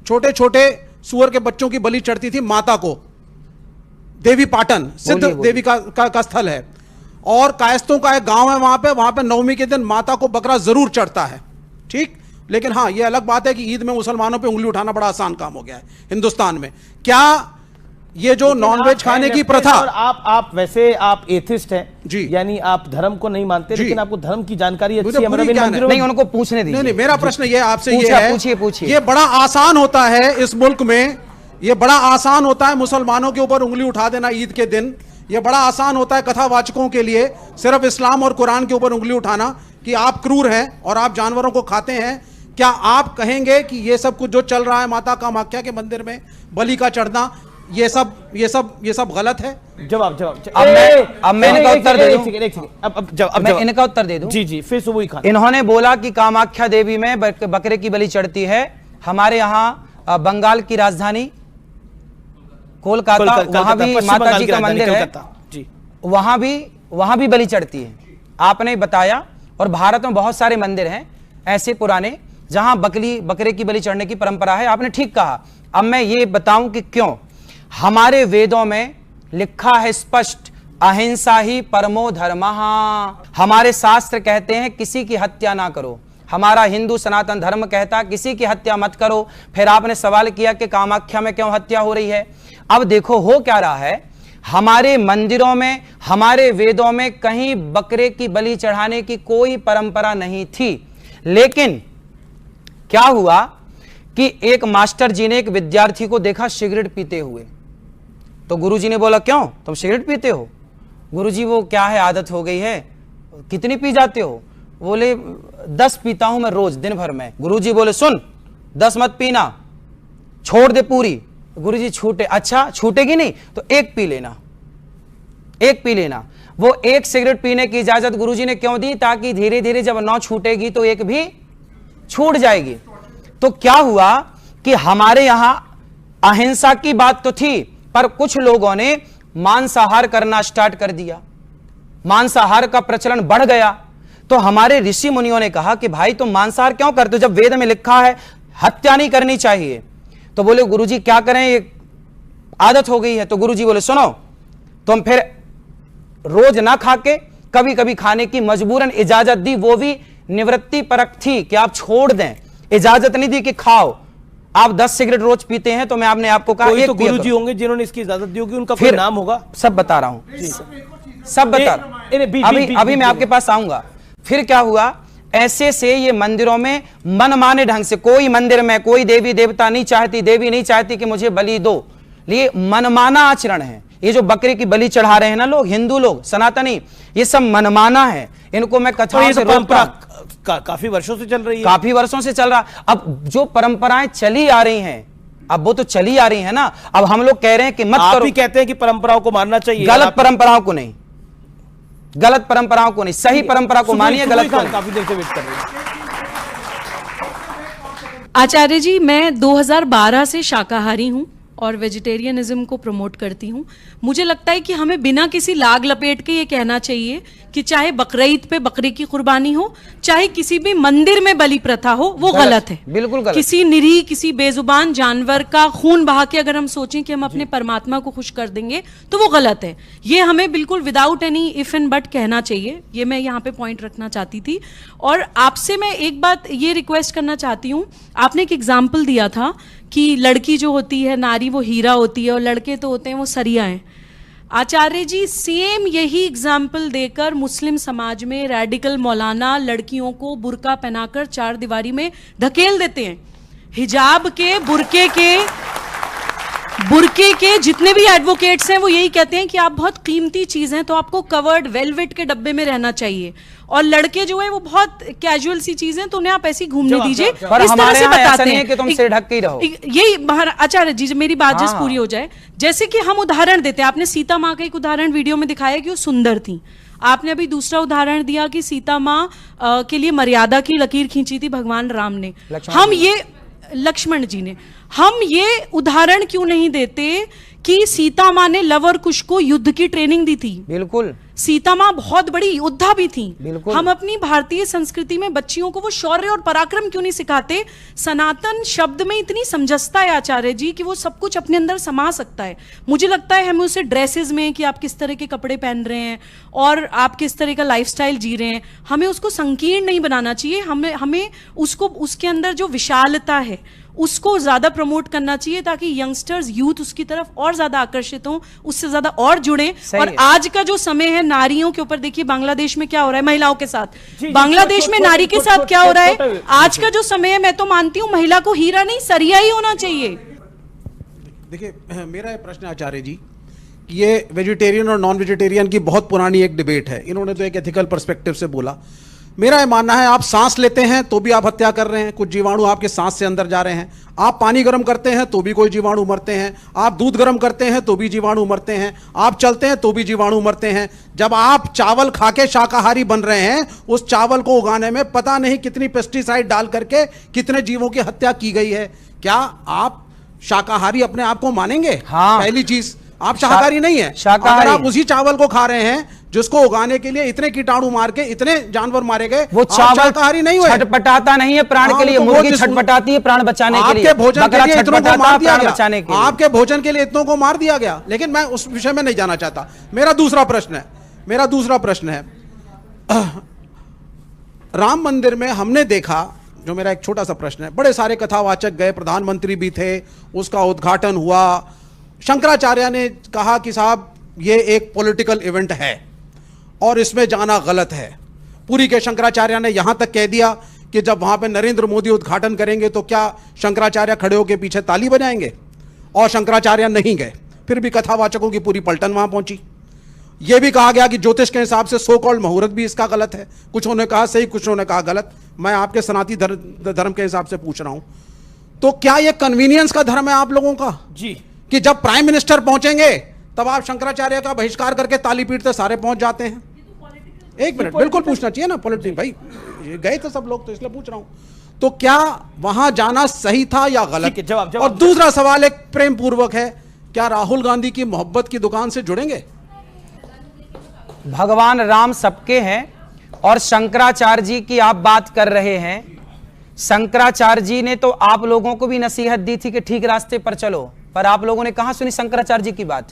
छोटे छोटे सुअर के बच्चों की बलि चढ़ती थी माता को। देवी पाटन सिद्ध देवी का स्थल है, और कायस्तों का एक गांव है वहां पे नवमी के दिन माता को बकरा जरूर चढ़ता है, ठीक। लेकिन हाँ, ये अलग बात है कि ईद में मुसलमानों पे उंगली उठाना बड़ा आसान काम हो गया है हिंदुस्तान में। क्या ये जो नॉनवेज खाने की प्रथा, और आप वैसे आप एथिस्ट हैं जी, यानी आप धर्म को नहीं मानते, लेकिन आपको धर्म की जानकारी अच्छी है। नहीं, उनको पूछने दीजिए। नहीं, मेरा प्रश्न ये आपसे ये है, पूछिए। ये बड़ा आसान होता है इस मुल्क में, ये बड़ा आसान होता है मुसलमानों के ऊपर उंगली उठा देना ईद के दिन। ये बड़ा आसान होता है कथावाचकों के लिए सिर्फ इस्लाम और कुरान के ऊपर उंगली उठाना कि आप क्रूर हैं और आप जानवरों को खाते हैं। क्या आप कहेंगे कि ये सब कुछ जो चल रहा है माता कामाख्या के मंदिर में बलि का चढ़ना, ये सब गलत है? जवाब अब मैं इनका उत्तर दे दूं। अब मैं इनका उत्तर दे दूं। जी, फिर सुबह खान इन्होंने बोला कि कामाख्या देवी में बकरे की बलि चढ़ती है। हमारे यहाँ बंगाल की राजधानी कोलकाता, वहां भी माता जी का मंदिर है, वहां भी बलि चढ़ती है। आपने बताया, और भारत में बहुत सारे मंदिर हैं ऐसे पुराने जहां बकरे की बलि चढ़ने की परंपरा है। आपने ठीक कहा। अब मैं ये बताऊं कि क्यों। हमारे वेदों में लिखा है स्पष्ट, अहिंसा ही परमो धर्मः। हमारे शास्त्र कहते हैं किसी की हत्या ना करो। हमारा हिंदू सनातन धर्म कहता किसी की हत्या मत करो। फिर आपने सवाल किया कि कामाख्या में क्यों हत्या हो रही है। अब देखो हो क्या रहा है, हमारे मंदिरों में, हमारे वेदों में कहीं बकरे की बलि चढ़ाने की कोई परंपरा नहीं थी। लेकिन क्या हुआ कि एक मास्टर जी ने एक विद्यार्थी को देखा सिगरेट पीते हुए, तो गुरुजी ने बोला क्यों तुम सिगरेट पीते हो? गुरुजी वो क्या है, आदत हो गई है। कितनी पी जाते हो? बोले 10 पीता हूं मैं रोज दिन भर में। गुरुजी बोले सुन 10 मत पीना, छोड़ दे पूरी। गुरुजी छूटे, अच्छा छूटेगी नहीं तो एक पी लेना, एक पी लेना। वो एक सिगरेट पीने की इजाजत गुरुजी ने क्यों दी? ताकि धीरे धीरे जब 9 छूटेगी तो एक भी छूट जाएगी। तो क्या हुआ कि हमारे यहां अहिंसा की बात तो थी, पर कुछ लोगों ने मांसाहार करना स्टार्ट कर दिया, मांसाहार का प्रचलन बढ़ गया। तो हमारे ऋषि मुनियों ने कहा कि भाई तुम मांसाहार क्यों करते हो जब वेद में लिखा है हत्या नहीं करनी चाहिए? तो बोले गुरुजी क्या करें, ये आदत हो गई है। तो गुरुजी बोले सुनो, तुम फिर रोज ना खा के कभी कभी खाने की मजबूरन इजाजत दी, वो भी निवृत्ति परक थी कि आप छोड़ दें, इजाजत नहीं दी कि खाओ। आप 10 सिगरेट रोज पीते हैं तो मैं आपने आपको कहा कोई तो गुरुजी होंगे जिन्होंने इसकी इजाजत दी होगी, उनका कोई नाम होगा? सब बता रहा हूं, सब बता अभी मैं आपके पास आऊंगा। फिर क्या हुआ, ऐसे से ये मंदिरों में मनमाने ढंग से, कोई मंदिर में कोई देवी देवता नहीं चाहती, देवी नहीं चाहती कि मुझे बलि दो, ये मनमाना आचरण है। ये जो बकरे की बलि चढ़ा रहे हैं ना लोग, हिंदू लोग, सनातनी, ये सब मनमाना है। इनको मैं कथाओं से रोकता, काफी वर्षों से चल रही है, काफी वर्षों से चल रहा। अब जो परंपराएं चली आ रही हैं, अब वो तो चली आ रही है ना। अब हम लोग कह रहे हैं कि मत करो, भी कहते हैं कि परंपराओं को मानना चाहिए। गलत परंपराओं को नहीं, गलत परंपराओं को नहीं, सही परंपरा को मानिए, गलत को नहीं। काफी देर से वेट कर रहे हैं। आचार्य जी, मैं 2012 से शाकाहारी हूं और वेजिटेरियनिज्म को प्रमोट करती हूं। मुझे लगता है कि हमें बिना किसी लाग लपेट के ये कहना चाहिए कि चाहे बकरीद पे बकरे की कुर्बानी हो, चाहे किसी भी मंदिर में बलि प्रथा हो, वो गलत है, बिल्कुल गलत। किसी निरीह, किसी बेजुबान जानवर का खून बहा के अगर हम सोचें कि हम अपने परमात्मा को खुश कर देंगे तो वो गलत है। ये हमें बिल्कुल without any if and but कहना चाहिए। ये मैं यहाँ पे पॉइंट रखना चाहती थी। और आपसे मैं एक बात ये रिक्वेस्ट करना चाहती हूँ, आपने एक एग्जाम्पल दिया था कि लड़की जो होती है, नारी, वो हीरा होती है और लड़के तो होते हैं वो सरिया हैं। आचार्य जी, सेम यही एग्जाम्पल देकर मुस्लिम समाज में रैडिकल मौलाना लड़कियों को बुर्का पहनाकर 4 दीवारी में ढकेल देते हैं। हिजाब के, बुर्के के जितने भी एडवोकेट्स हैं वो यही कहते हैं कि आप बहुत कीमती चीज हैं तो आपको कवर्ड वेलवेट के डब्बे में रहना चाहिए, और लड़के जो है वो बहुत कैजुअल सी चीजें तो उन्हें आप ऐसी घूमने दीजिए। पर इस तरह से बताते हैं कि तुम सिर ढक के ही रहो। यही आचार्य जी, मेरी बात जस्ट पूरी हो जाए। जैसे कि हम उदाहरण देते हैं, आपने सीता माँ का एक उदाहरण वीडियो में दिखाया कि वो सुंदर थी। आपने अभी दूसरा उदाहरण दिया कि सीता माँ के लिए मर्यादा की लकीर खींची थी भगवान राम ने, लक्ष्मण जी ने। हम ये उदाहरण क्यों नहीं देते कि सीता माँ ने लव और कुश को युद्ध की ट्रेनिंग दी थी? बिल्कुल, सीता माँ बहुत बड़ी योद्धा भी थी। बिल्कुल। हम अपनी भारतीय संस्कृति में बच्चियों को वो शौर्य और पराक्रम क्यों नहीं सिखाते? सनातन शब्द में इतनी समंजसता है आचार्य जी कि वो सब कुछ अपने अंदर समा सकता है। मुझे लगता है हमें उसे ड्रेसेस में, कि आप किस तरह के कपड़े पहन रहे हैं और आप किस तरह का लाइफस्टाइल जी रहे हैं, हमें उसको संकीर्ण नहीं बनाना चाहिए। हमें उसको, उसके अंदर जो विशालता है उसको ज्यादा प्रमोट करना चाहिए ताकि यंगस्टर्स, यूथ उसकी तरफ और ज्यादा आकर्षित हों, उससे ज्यादा और जुड़े। और आज का जो समय है नारियों के ऊपर, देखिए बांग्लादेश में क्या हो रहा है महिलाओं के साथ, बांग्लादेश में नारी के साथ क्या हो रहा है। आज का जो समय है, मैं तो मानती हूं महिला को हीरा नहीं सरिया ही होना चाहिए। देखिए, मेरा प्रश्न आचार्य जी, ये वेजिटेरियन और नॉन वेजिटेरियन की बहुत पुरानी एक डिबेट है। इन्होंने तो एक एथिकल पर्सपेक्टिव से बोला। मेरा ये मानना है, आप सांस लेते हैं तो भी आप हत्या कर रहे हैं, कुछ जीवाणु आपके सांस से अंदर जा रहे हैं। आप पानी गर्म करते हैं तो भी कोई जीवाणु मरते हैं। आप दूध गर्म करते हैं तो भी जीवाणु मरते हैं। आप चलते हैं तो भी जीवाणु मरते हैं। जब आप चावल खा के शाकाहारी बन रहे हैं, उस चावल को उगाने में पता नहीं कितनी पेस्टिसाइड डाल करके कितने जीवों की हत्या की गई है। क्या आप शाकाहारी अपने आप को मानेंगे? हाँ। पहली चीज, आप शाकाहारी नहीं है। शाकाहारी, अगर आप उसी चावल को खा रहे हैं जिसको उगाने के लिए इतने कीटाणु मार के इतने जानवर मारे गए, वो चावल शाकाहारी नहीं हुए। छटपटाता नहीं है प्राण के लिए, मुर्गी छटपटाती है प्राण बचाने के लिए, आपके भोजन के लिए इतनों को मार दिया गया, बचाने के लिए। आपके भोजन के लिए इतनों को मार दिया गया। लेकिन मैं उस विषय में नहीं जाना चाहता। मेरा दूसरा प्रश्न है, राम मंदिर में हमने देखा, जो मेरा एक छोटा सा प्रश्न है, बड़े सारे कथावाचक गए, प्रधानमंत्री भी थे, उसका उद्घाटन हुआ। शंकराचार्य ने कहा कि साहब ये एक पॉलिटिकल इवेंट है और इसमें जाना गलत है। पुरी के शंकराचार्य ने यहां तक कह दिया कि जब वहां पे नरेंद्र मोदी उद्घाटन करेंगे तो क्या शंकराचार्य खड़े होकर पीछे ताली बजाएंगे, और शंकराचार्य नहीं गए। फिर भी कथावाचकों की पूरी पलटन वहां पहुंची। यह भी कहा गया कि ज्योतिष के हिसाब से सो कॉल्ड मुहूर्त भी इसका गलत है। कुछ ने कहा सही, कुछ ने कहा गलत। मैं आपके सनातनी धर्म के हिसाब से पूछ रहा हूं, तो क्या यह कन्वीनियंस का धर्म है आप लोगों का जी कि जब प्राइम मिनिस्टर पहुंचेंगे तब आप शंकराचार्य का बहिष्कार करके ताली पीटते सारे पहुंच जाते हैं? एक मिनट, बिल्कुल पूछना चाहिए ना, पॉलिटिक्स भाई, ये गए थे सब लोग तो इसलिए पूछ रहा हूं। तो क्या वहां जाना सही था या गलत? जवाब और दूसरा सवाल एक प्रेम पूर्वक है, क्या राहुल गांधी की मोहब्बत की दुकान से जुड़ेंगे? भगवान राम सबके हैं और शंकराचार्य जी की आप बात कर रहे हैं। शंकराचार्य जी ने तो आप लोगों को भी नसीहत दी थी कि ठीक रास्ते पर चलो, पर आप लोगों ने कहां सुनी शंकराचार्य जी की बात?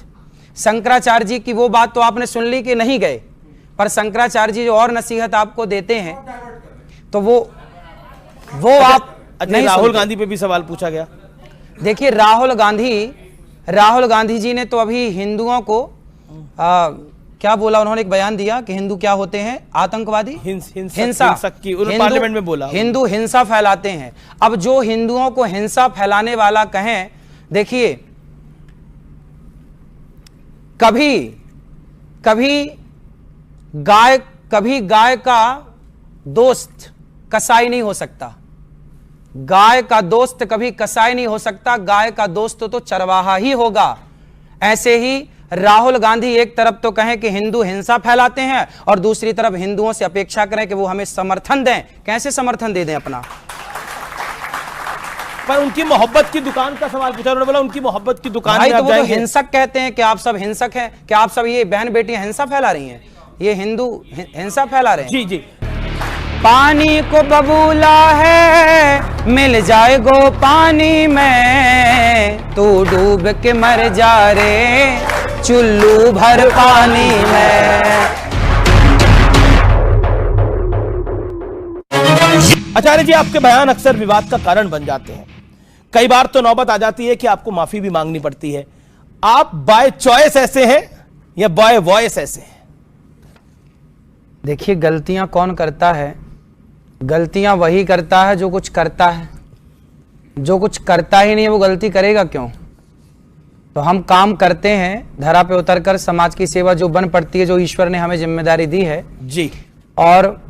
शंकराचार्य जी की वो बात तो आपने सुन ली कि नहीं गए, पर शंकराचार्य जी जो और नसीहत आपको देते हैं तो वो आप नहीं। राहुल गांधी पे भी सवाल पूछा गया। देखिए, राहुल गांधी जी ने तो अभी हिंदुओं को क्या बोला, उन्होंने एक बयान दिया कि हिंदू क्या होते हैं, आतंकवादी, हिंसा पार्लियामेंट में बोला, हिंदू हिंसा फैलाते हैं। अब जो हिंदुओं को हिंसा फैलाने वाला कहें, देखिए कभी गाय का दोस्त कसाई नहीं हो सकता। गाय का दोस्त कभी कसाई नहीं हो सकता, गाय का दोस्त तो चरवाहा ही होगा। ऐसे ही राहुल गांधी एक तरफ तो कहें कि हिंदू हिंसा फैलाते हैं और दूसरी तरफ हिंदुओं से अपेक्षा करें कि वो हमें समर्थन दें। कैसे समर्थन दे दें अपना? पर उनकी मोहब्बत की दुकान का सवाल पूछा, उन्होंने बोला उनकी मोहब्बत की दुकान भाई, में तो वो तो जाएंगे। हिंसक कहते हैं कि आप सब हिंसक हैं, कि आप सब ये बहन बेटियां हिंसा फैला रही हैं, ये हिंदू हिंसा फैला रहे हैं। जी जी। पानी को बबूला है मिल जाए गो पानी में, तू डूब के मर जा रे चुल्लू भर पानी में। आचार्य जी, आपके बयान अक्सर विवाद का कारण बन जाते हैं। कई बार तो नौबत आ जाती है कि आपको माफी भी मांगनी पड़ती है। आप बाय चॉइस ऐसे हैं या बाय वॉइस ऐसे हैं? देखिए, गलतियां कौन करता है? गलतियां वही करता है जो कुछ करता है। जो कुछ करता ही नहीं है वो गलती करेगा क्यों? तो हम काम करते हैं धरा पे उतरकर, समाज की सेवा जो बन पड़ती है, जो ईश्वर ने हमें जिम्मेदारी दी है जी। और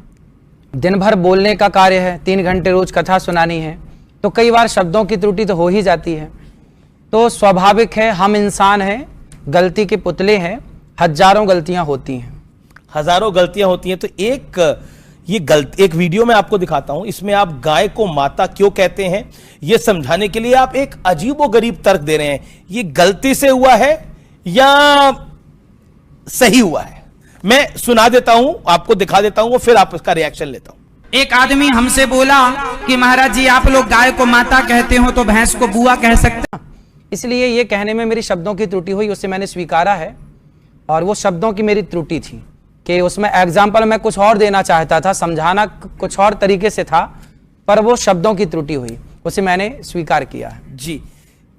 दिन भर बोलने का कार्य है, 3 घंटे रोज कथा सुनानी है, तो कई बार शब्दों की त्रुटि तो हो ही जाती है। तो स्वाभाविक है, हम इंसान हैं, गलती के पुतले हैं, हजारों गलतियां होती हैं। हजारों गलतियां होती हैं। तो एक वीडियो मैं आपको दिखाता हूं, इसमें आप गाय को माता क्यों कहते हैं यह समझाने के लिए आप एक अजीबोगरीब तर्क दे रहे हैं। ये गलती से हुआ है या सही हुआ है? मैं सुना देता हूं, आपको दिखा देता हूं, फिर आप इसका रिएक्शन लेता हूं। एक आदमी हमसे बोला कि महाराज जी आप लोग गाय को माता कहते हो तो भैंस को बुआ कह सकते हैं। इसलिए ये कहने में मेरी शब्दों की त्रुटि हुई, उसे मैंने स्वीकारा है, और वो शब्दों की मेरी त्रुटि थी कि उसमें एग्जाम्पल मैं कुछ और देना चाहता था, समझाना कुछ और तरीके से था, पर वो शब्दों की त्रुटि हुई, उसे मैंने स्वीकार किया है। जी।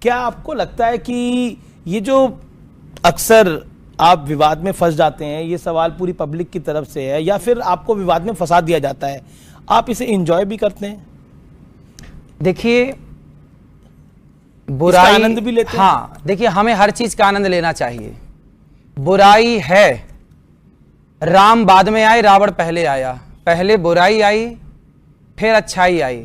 क्या आपको लगता है कि ये जो अक्सर आप विवाद में फंस जाते हैं, ये सवाल पूरी पब्लिक की तरफ से है या फिर आपको विवाद में फंसा दिया जाता है, आप इसे एंजॉय भी करते हैं? देखिए, बुराई आनंद भी लेते हैं? हाँ, देखिए, हमें हर चीज का आनंद लेना चाहिए। बुराई है, राम बाद में आए, रावण पहले आया। पहले बुराई आई फिर अच्छाई आई।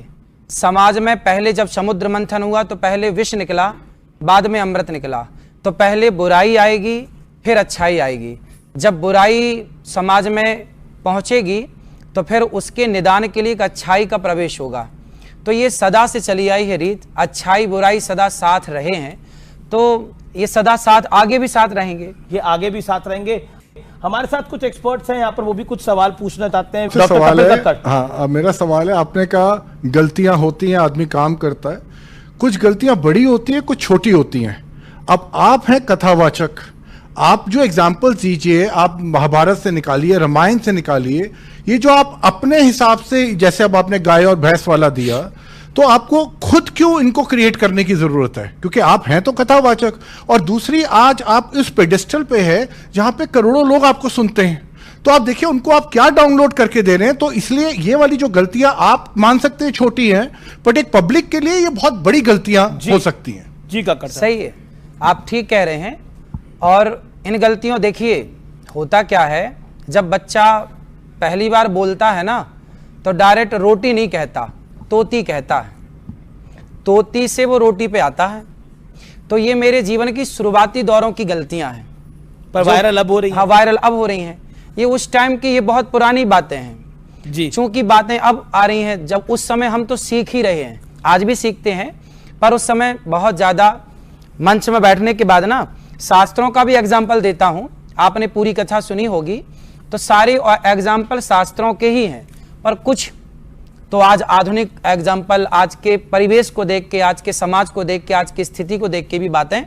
समाज में पहले जब समुद्र मंथन हुआ तो पहले विष निकला, बाद में अमृत निकला। तो पहले बुराई आएगी फिर अच्छाई आएगी। जब बुराई समाज में पहुंचेगी तो फिर उसके निदान के लिए एक अच्छाई का प्रवेश होगा। तो ये सदा से चली आई है रीत, अच्छाई बुराई सदा साथ रहे हैं, तो ये सदा साथ आगे भी साथ रहेंगे। ये आगे भी साथ रहेंगे। हमारे साथ कुछ एक्सपर्ट्स हैं यहाँ पर, वो भी कुछ सवाल पूछना चाहते हैं। सवाल है, हाँ, मेरा सवाल है, आपने कहा गलतियां होती हैं, आदमी काम करता है, कुछ गलतियां बड़ी होती हैं, कुछ छोटी होती हैं। अब आप हैं कथावाचक, आप जो एग्जाम्पल्स दीजिए, आप महाभारत से निकालिए, रामायण से निकालिए, ये जो आप अपने हिसाब से, जैसे अब आपने गाय और भैंस वाला दिया, तो आपको खुद क्यों इनको क्रिएट करने की जरूरत है? क्योंकि आप हैं तो कथावाचक, और दूसरी, आज आप इस पेडिस्टल पे है जहां पे करोड़ों लोग आपको सुनते हैं, तो आप देखिए उनको आप क्या डाउनलोड करके दे रहे हैं। तो इसलिए ये वाली जो गलतियां आप मान सकते हैं छोटी हैं, बट एक पब्लिक के लिए ये बहुत बड़ी गलतियां हो सकती हैं। जी का सही है, आप ठीक कह रहे हैं। और इन गलतियों, देखिए होता क्या है, जब बच्चा पहली बार बोलता है ना, तो डायरेक्ट रोटी नहीं कहता, तोती कहता है, तोती से वो रोटी पे आता है। तो ये मेरे जीवन की शुरुआती दौरों की गलतियां हैं, पर वायरल अब हो रही है। हाँ, वायरल अब हो रही हैं। ये उस टाइम की, ये बहुत पुरानी बातें हैं जी, चूंकि बातें अब आ रही हैं। जब उस समय हम तो सीख ही रहे हैं, आज भी सीखते हैं, पर उस समय बहुत ज्यादा मंच में बैठने के बाद ना, शास्त्रों का भी एग्जाम्पल देता हूं। आपने पूरी कथा सुनी होगी, तो सारे एग्जाम्पल शास्त्रों के ही हैं, पर कुछ तो आज आधुनिक एग्जाम्पल, आज के परिवेश को देख के, आज के समाज को देख के, आज की स्थिति को देख के भी बातें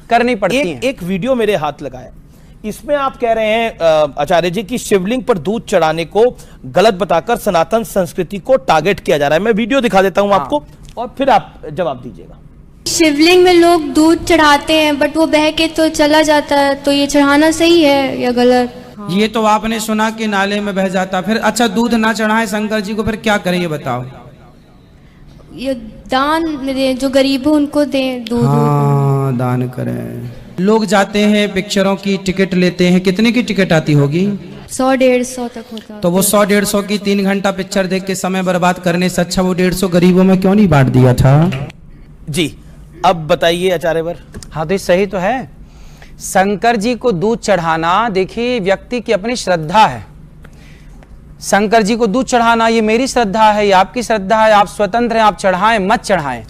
करनी पड़ती हैं। एक वीडियो मेरे हाथ लगा है, इसमें आप कह रहे हैं आचार्य जी कि शिवलिंग पर दूध चढ़ाने को गलत बताकर सनातन संस्कृति को टारगेट किया जा रहा है। मैं वीडियो दिखा देता हूं आपको, और फिर आप जवाब दीजिएगा। शिवलिंग में लोग दूध चढ़ाते हैं बट वो बह के तो चला जाता है, तो ये चढ़ाना सही है या गलत? ये तो आपने सुना कि नाले में बह जाता, फिर अच्छा दूध ना चढ़ाए शंकर जी को, फिर क्या करें ये बताओ? ये दान में दें, जो गरीब हो उनको दें दूध। हाँ, दान करें। लोग जाते हैं, पिक्चरों की टिकट लेते हैं, कितने की टिकट आती होगी? 100-150 तक होता। तो वो 100-150 की 3 घंटा पिक्चर देख के समय बर्बाद करने से अच्छा वो 150 गरीबों में क्यों नहीं बांट दिया था? जी, अब बताइए आचार्यवर। हाँ, तो ये सही तो है। शंकर जी को दूध चढ़ाना, देखिए व्यक्ति की अपनी श्रद्धा है। शंकर जी को दूध चढ़ाना ये मेरी श्रद्धा है, ये आपकी श्रद्धा है, आप स्वतंत्र हैं, आप चढ़ाएं मत चढ़ाएं।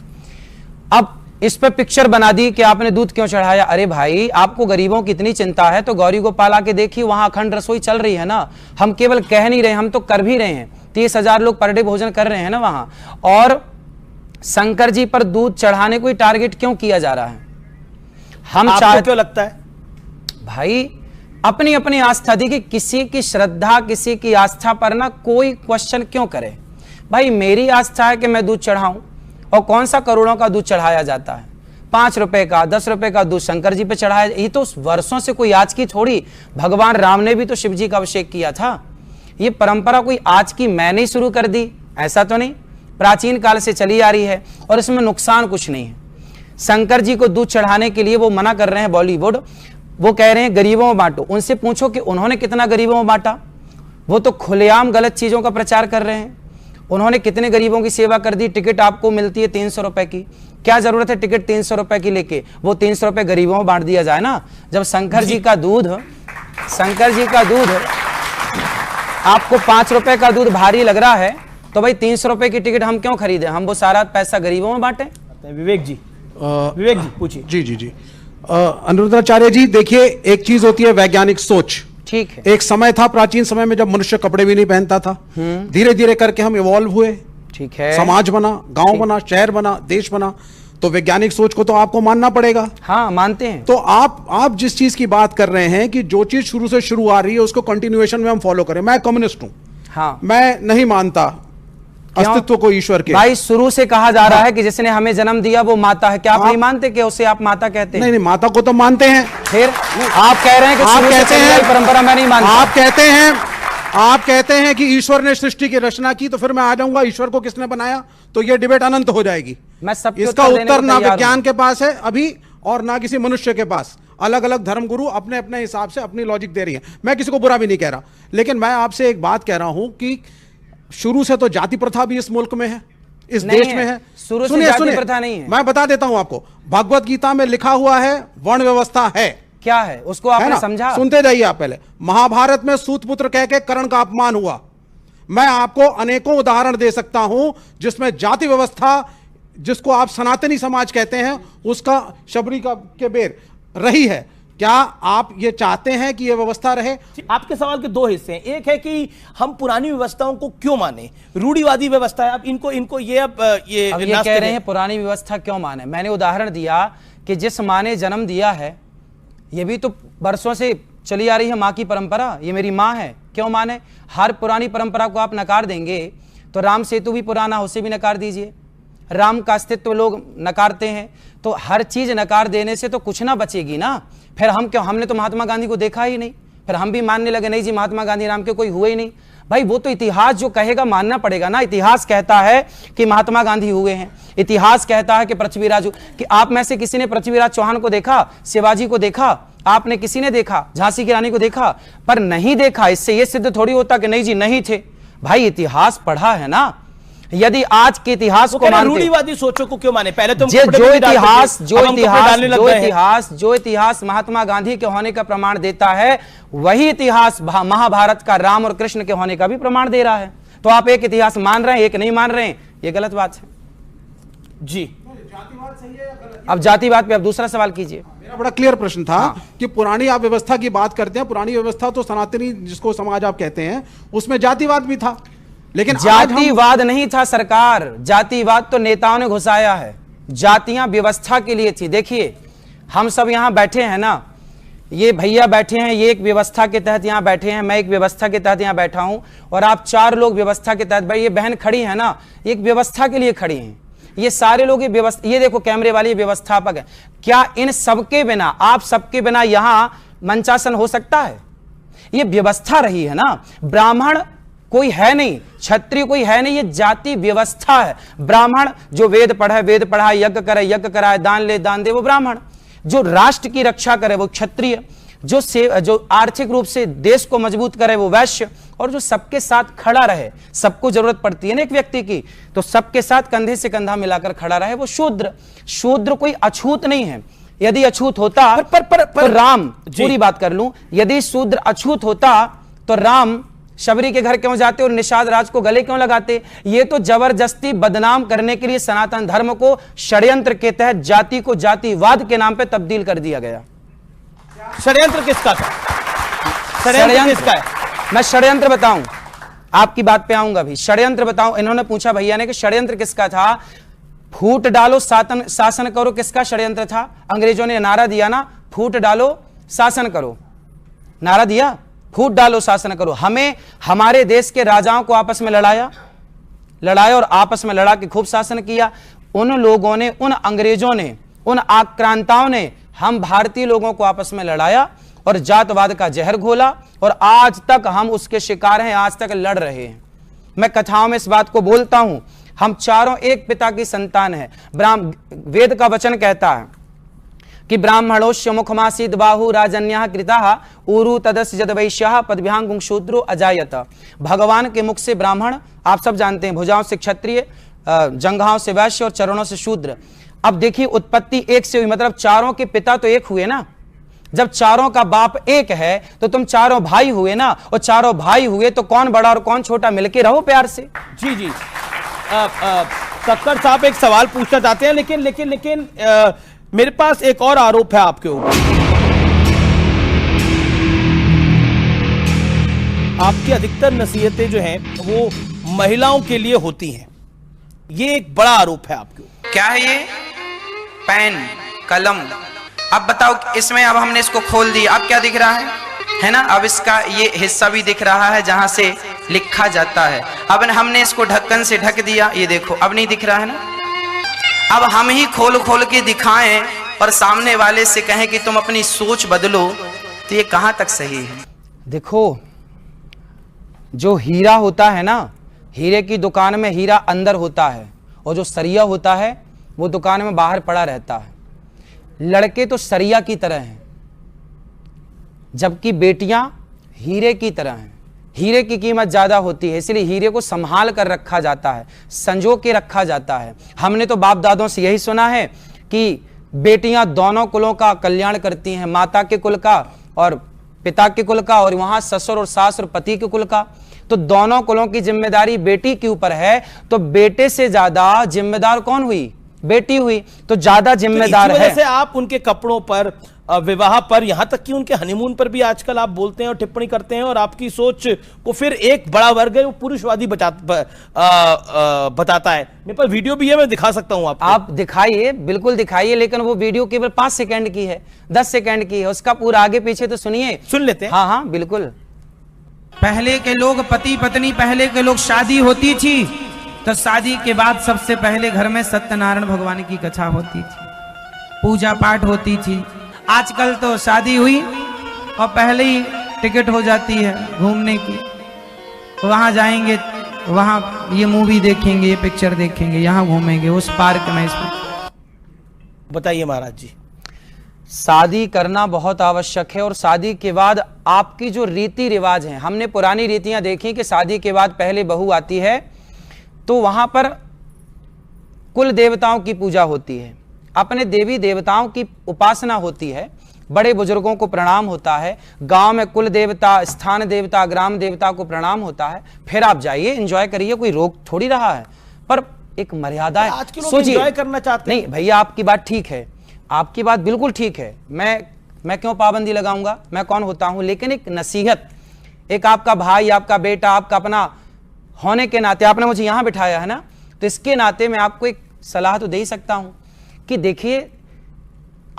अब इस पे पिक्चर बना दी कि आपने दूध क्यों चढ़ाया। अरे भाई, आपको गरीबों की इतनी चिंता है तो गौरी गोपाल आके देखिए, वहां अखंड रसोई चल रही है ना। हम केवल कह नहीं रहे, हम तो कर भी रहे हैं। 30,000 लोग पर डे भोजन कर रहे हैं ना वहां। और शंकर जी पर दूध चढ़ाने को टारगेट क्यों किया जा रहा है? हम आपको क्यों लगता है? भाई, अपनी अपनी आस्था, देखिए किसी की श्रद्धा, किसी की आस्था पर ना कोई क्वेश्चन क्यों करे। भाई, मेरी आस्था है कि मैं दूध चढ़ाऊं, और कौन सा करोड़ों का दूध चढ़ाया जाता है? 5 रुपए का, 10 रुपए का दूध शंकर जी पे चढ़ाया। ये तो वर्षों से, कोई आज की थोड़ी। भगवान राम ने भी तो शिव जी का अभिषेक किया था। ये परंपरा कोई आज की मैंने शुरू कर दी, ऐसा तो नहीं, प्राचीन काल से चली आ रही है, और इसमें नुकसान कुछ नहीं है। शंकर जी को दूध चढ़ाने के लिए वो मना कर रहे हैं बॉलीवुड, वो कह रहे हैं गरीबों में बांटो। उनसे पूछो कि उन्होंने कितना गरीबों में बांटा। वो तो खुलेआम गलत चीजों का प्रचार कर रहे हैं। उन्होंने कितने गरीबों की सेवा कर दी। टिकट आपको मिलती है 300 रुपए की, क्या जरूरत है टिकट 300 रुपए की लेके? वो 300 रुपए गरीबों में बांट दिया जाए ना। जब शंकर जी का दूध आपको 5 रुपए का दूध भारी लग रहा है, तो भाई 300 रुपए की टिकट हम क्यों खरीदे? हम वो सारा पैसा गरीबों में बांटे। विवेक जी पूछिए। जी अनिरुद्धाचार्य जी, देखिए एक चीज होती है वैज्ञानिक सोच। ठीक है। एक समय था, प्राचीन समय में, जब मनुष्य कपड़े भी नहीं पहनता था। धीरे धीरे करके हम इवॉल्व हुए। ठीक है। समाज बना, गांव बना, शहर बना, देश बना। तो वैज्ञानिक सोच को तो आपको मानना पड़ेगा। हाँ, मानते हैं। तो आप जिस चीज की बात कर रहे हैं कि जो चीज शुरू से शुरू आ रही है उसको कंटिन्यूएशन में हम फॉलो करें। मैं कम्युनिस्ट हूं। हाँ, मैं नहीं मानता अस्तित्व को ईश्वर के। भाई, शुरू से कहा जा रहा है कि जिसने हमें जन्म दिया वो माता है। क्या आप नहीं मानते कि उसे आप माता कहते हैं? नहीं, माता को तो मानते हैं। फिर आप कह रहे हैं कि आप कहते हैं परंपरा में नहीं मानता। आप कहते हैं कि ईश्वर ने सृष्टि की रचना की, तो फिर मैं आ जाऊंगा ईश्वर को किसने बनाया, तो ये डिबेट अनंत हो जाएगी। मैं सबके इसका उत्तर ना विज्ञान के पास है अभी, और ना किसी मनुष्य के पास। अलग अलग धर्मगुरु अपने अपने हिसाब से अपनी लॉजिक दे रही हैं। मैं किसी को बुरा भी नहीं कह रहा, लेकिन मैं आपसे एक बात कह रहा हूं कि शुरू से तो जाति प्रथा भी इस मुल्क में है, इस देश में है। शुरू से जाति प्रथा नहीं है। मैं बता देता हूं आपको, भगवत गीता में लिखा हुआ है वर्ण व्यवस्था है। क्या है उसको आपने समझा? सुनते जाइए आप पहले। महाभारत में सूतपुत्र कह के कर्ण का अपमान हुआ। मैं आपको अनेकों उदाहरण दे सकता हूं जिसमें जाति व्यवस्था, जिसको आप सनातनी समाज कहते हैं, उसका शबरी के बेर रही है। क्या आप ये चाहते हैं कि ये व्यवस्था रहे? आपके सवाल के 2 हिस्से हैं। एक है कि हम पुरानी व्यवस्थाओं को क्यों माने, रूढ़िवादी व्यवस्था है। अब इनको ये कह रहे हैं पुरानी व्यवस्था क्यों माने। मैंने उदाहरण दिया कि जिस माँ ने जन्म दिया है, ये भी तो वर्षों से चली आ रही है माँ की परंपरा, ये मेरी माँ है, क्यों माने? हर पुरानी परंपरा को आप नकार देंगे तो राम सेतु भी पुराना, उसे भी नकार दीजिए। राम का अस्तित्व लोग नकारते हैं, तो हर चीज नकार देने से तो कुछ ना बचेगी ना। फिर हम क्यों, हमने तो महात्मा गांधी को देखा ही नहीं, फिर हम भी मानने लगे नहीं जी महात्मा गांधी नाम के कोई हुए ही नहीं। भाई वो तो इतिहास जो कहेगा मानना पड़ेगा ना। इतिहास कहता है कि महात्मा गांधी हुए हैं, इतिहास कहता है कि पृथ्वीराज, कि आप में से किसी ने पृथ्वीराज चौहान को देखा, शिवाजी को देखा? आपने किसी ने देखा? झांसी की रानी को देखा? पर नहीं देखा, इससे यह सिद्ध थोड़ी होता कि नहीं जी नहीं थे। भाई इतिहास पढ़ा है ना। यदि आज के इतिहास को मानते, रूढ़िवादी सोचों को क्यों माने? पहले तो जो इतिहास महात्मा गांधी के होने का प्रमाण देता है, वही इतिहास महाभारत का राम और कृष्ण के होने का भी प्रमाण दे रहा है। तो आप एक इतिहास मान रहे हैं, एक नहीं मान रहे हैं, ये गलत बात है जी। अब जातिवाद पे अब दूसरा सवाल कीजिए। मेरा बड़ा क्लियर प्रश्न था कि पुरानी आप व्यवस्था की बात करते हैं, पुरानी व्यवस्था तो सनातनी जिसको समाज आप कहते हैं, उसमें जातिवाद भी था, लेकिन जातिवाद नहीं था सरकार। जातिवाद तो नेताओं ने घुसाया है, जातियां व्यवस्था के लिए थी। देखिए हम सब यहां बैठे हैं ना, ये भैया बैठे हैं, ये एक व्यवस्था के तहत यहां बैठे हैं, मैं एक व्यवस्था के तहत यहां बैठा हूं, और आप चार लोग व्यवस्था के तहत बैठे। ये बहन खड़ी है ना, एक व्यवस्था के लिए खड़ी हैं। ये सारे लोग व्यवस्था, ये देखो कैमरे वाले व्यवस्थापक है। क्या इन सबके बिना, आप सबके बिना यहां मंचासन हो सकता है? ये व्यवस्था रही है ना। ब्राह्मण कोई है नहीं, क्षत्रिय कोई है नहीं, ये जाति व्यवस्था है। ब्राह्मण जो वेद पढ़े वेद पढ़ाए, यज्ञ करे यज्ञ कराए, दान ले दान दे वो ब्राह्मण, जो राष्ट्र की रक्षा करे वो क्षत्रिय, जो आर्थिक रूप से देश को मजबूत करे वो वैश्य, और जो सबके साथ खड़ा रहे, सबको जरूरत पड़ती है ना एक व्यक्ति की, तो सबके साथ कंधे से कंधा मिलाकर खड़ा रहे वो शूद्र। शूद्र कोई अछूत नहीं है। यदि अछूत होता तो राम, पूरी बात कर लूं, यदि शूद्र अछूत होता तो राम शबरी के घर क्यों जाते और निषाद राज को गले क्यों लगाते? ये तो जबरदस्ती बदनाम करने के लिए सनातन धर्म को षड्यंत्र के तहत जाति को जातिवाद के नाम पे तब्दील कर दिया गया। षड्यंत्र किसका था? षड्यंत्र किसका है? मैं षड्यंत्र बताऊं, आपकी बात पे आऊंगा भी। षड्यंत्र बताऊं, इन्होंने पूछा भैया ने कि षड्यंत्र किसका था। फूट डालो शासन करो, किसका षड्यंत्र था? अंग्रेजों ने नारा दिया ना, फूट डालो शासन करो, नारा दिया, फूट डालो शासन करो। हमें हमारे देश के राजाओं को आपस में लड़ाया और आपस में लड़ा के खूब शासन किया। उन लोगों ने, उन अंग्रेजों ने, उन आक्रांताओं ने हम भारतीय लोगों को आपस में लड़ाया और जातवाद का जहर घोला, और आज तक हम उसके शिकार हैं, आज तक लड़ रहे हैं। मैं कथाओं में इस बात को बोलता हूं, हम चारों एक पिता की संतान है। वेद का वचन कहता है कि ब्राह्मणोस्य मुखमासीद बाहु राजन्यः कृताः उरु तदस्य जद वैश्यः पदभ्यां शूद्रो अजायत। भगवान के मुख से ब्राह्मण, आप सब जानते हैं, भुजाओं से क्षत्रिय, जंघाओं से वैश्य और चरणों से शूद्र। अब देखिए उत्पत्ति एक से हुई, मतलब चारों के पिता तो एक हुए ना। जब चारों का बाप एक है तो तुम चारों भाई हुए ना, और चारों भाई हुए तो कौन बड़ा और कौन छोटा, मिलके रहो प्यार से। जी जी। कक्कड़ साहब एक सवाल पूछना चाहते हैं, लेकिन मेरे पास एक और आरोप है आपके ऊपर। आपकी अधिकतर नसीहतें जो हैं वो महिलाओं के लिए होती हैं, ये एक बड़ा आरोप है आपके ऊपर। क्या है ये? पेन, कलम। अब बताओ, इसमें अब हमने इसको खोल दिया, अब क्या दिख रहा है ना? अब इसका ये हिस्सा भी दिख रहा है जहां से लिखा जाता है। अब हमने इसको ढक्कन से ढक दिया, ये देखो अब नहीं दिख रहा है ना। अब हम ही खोल खोल के दिखाएं और सामने वाले से कहें कि तुम अपनी सोच बदलो, तो ये कहां तक सही है? देखो, जो हीरा होता है ना, हीरे की दुकान में हीरा अंदर होता है, और जो सरिया होता है वो दुकान में बाहर पड़ा रहता है। लड़के तो सरिया की तरह हैं, जबकि बेटियां हीरे की तरह हैं। हीरे की कीमत ज्यादा होती है, इसलिए हीरे को संभाल कर रखा जाता है, संजो के रखा जाता है। हमने तो बाप दादों से यही सुना है कि बेटियां दोनों कुलों का कल्याण करती हैं, माता के कुल का और पिता के कुल का, और वहां ससुर और सास और पति के कुल का। तो दोनों कुलों की जिम्मेदारी बेटी के ऊपर है, तो बेटे से ज्यादा जिम्मेदार कौन हुई? बेटी हुई तो ज्यादा जिम्मेदार तो इसी वजह है। से आप उनके कपड़ों पर, विवाह पर, यहां तक कि उनके हनीमून पर भी आजकल आप बोलते हैं और टिप्पणी करते हैं, और आपकी सोच को फिर एक बड़ा वर्ग है वो पुरुषवादी बताता है। मेरे पास वीडियो भी है, मैं दिखा सकता हूं आपको। आप दिखाइए, बिल्कुल दिखाइए, लेकिन वो वीडियो केवल 5 सेकंड की है, 10 सेकंड की है, उसका पूरा आगे पीछे तो सुनिए, सुन लेते हैं। हाँ हाँ बिल्कुल। पहले के लोग पति पत्नी, पहले के लोग शादी होती थी तो शादी के बाद सबसे पहले घर में सत्यनारायण भगवान की कथा होती थी, पूजा पाठ होती थी। आजकल तो शादी हुई और पहले ही टिकट हो जाती है घूमने की, वहां जाएंगे, वहां ये मूवी देखेंगे, ये पिक्चर देखेंगे, यहाँ घूमेंगे, उस पार्क में, इस बताइए महाराज जी। शादी करना बहुत आवश्यक है, और शादी के बाद आपकी जो रीति रिवाज हैं, हमने पुरानी रीतियां देखी कि शादी के बाद पहले बहू आती है तो वहां पर कुल देवताओं की पूजा होती है, अपने देवी देवताओं की उपासना होती है, बड़े बुजुर्गों को प्रणाम होता है, गांव में कुल देवता, स्थान देवता, ग्राम देवता को प्रणाम होता है, फिर आप जाइए, एंजॉय करिए, कोई रोक थोड़ी रहा है, पर एक मर्यादा है। आज के लोग एंजॉय करना चाहते हैं। नहीं भैया, आपकी बात ठीक है, आपकी बात बिल्कुल ठीक है, मैं क्यों पाबंदी लगाऊंगा, मैं कौन होता हूं, लेकिन एक नसीहत, एक आपका भाई, आपका बेटा, आपका अपना होने के नाते आपने मुझे यहां बिठाया है ना, तो इसके नाते मैं आपको एक सलाह तो दे ही सकता हूं कि देखिए,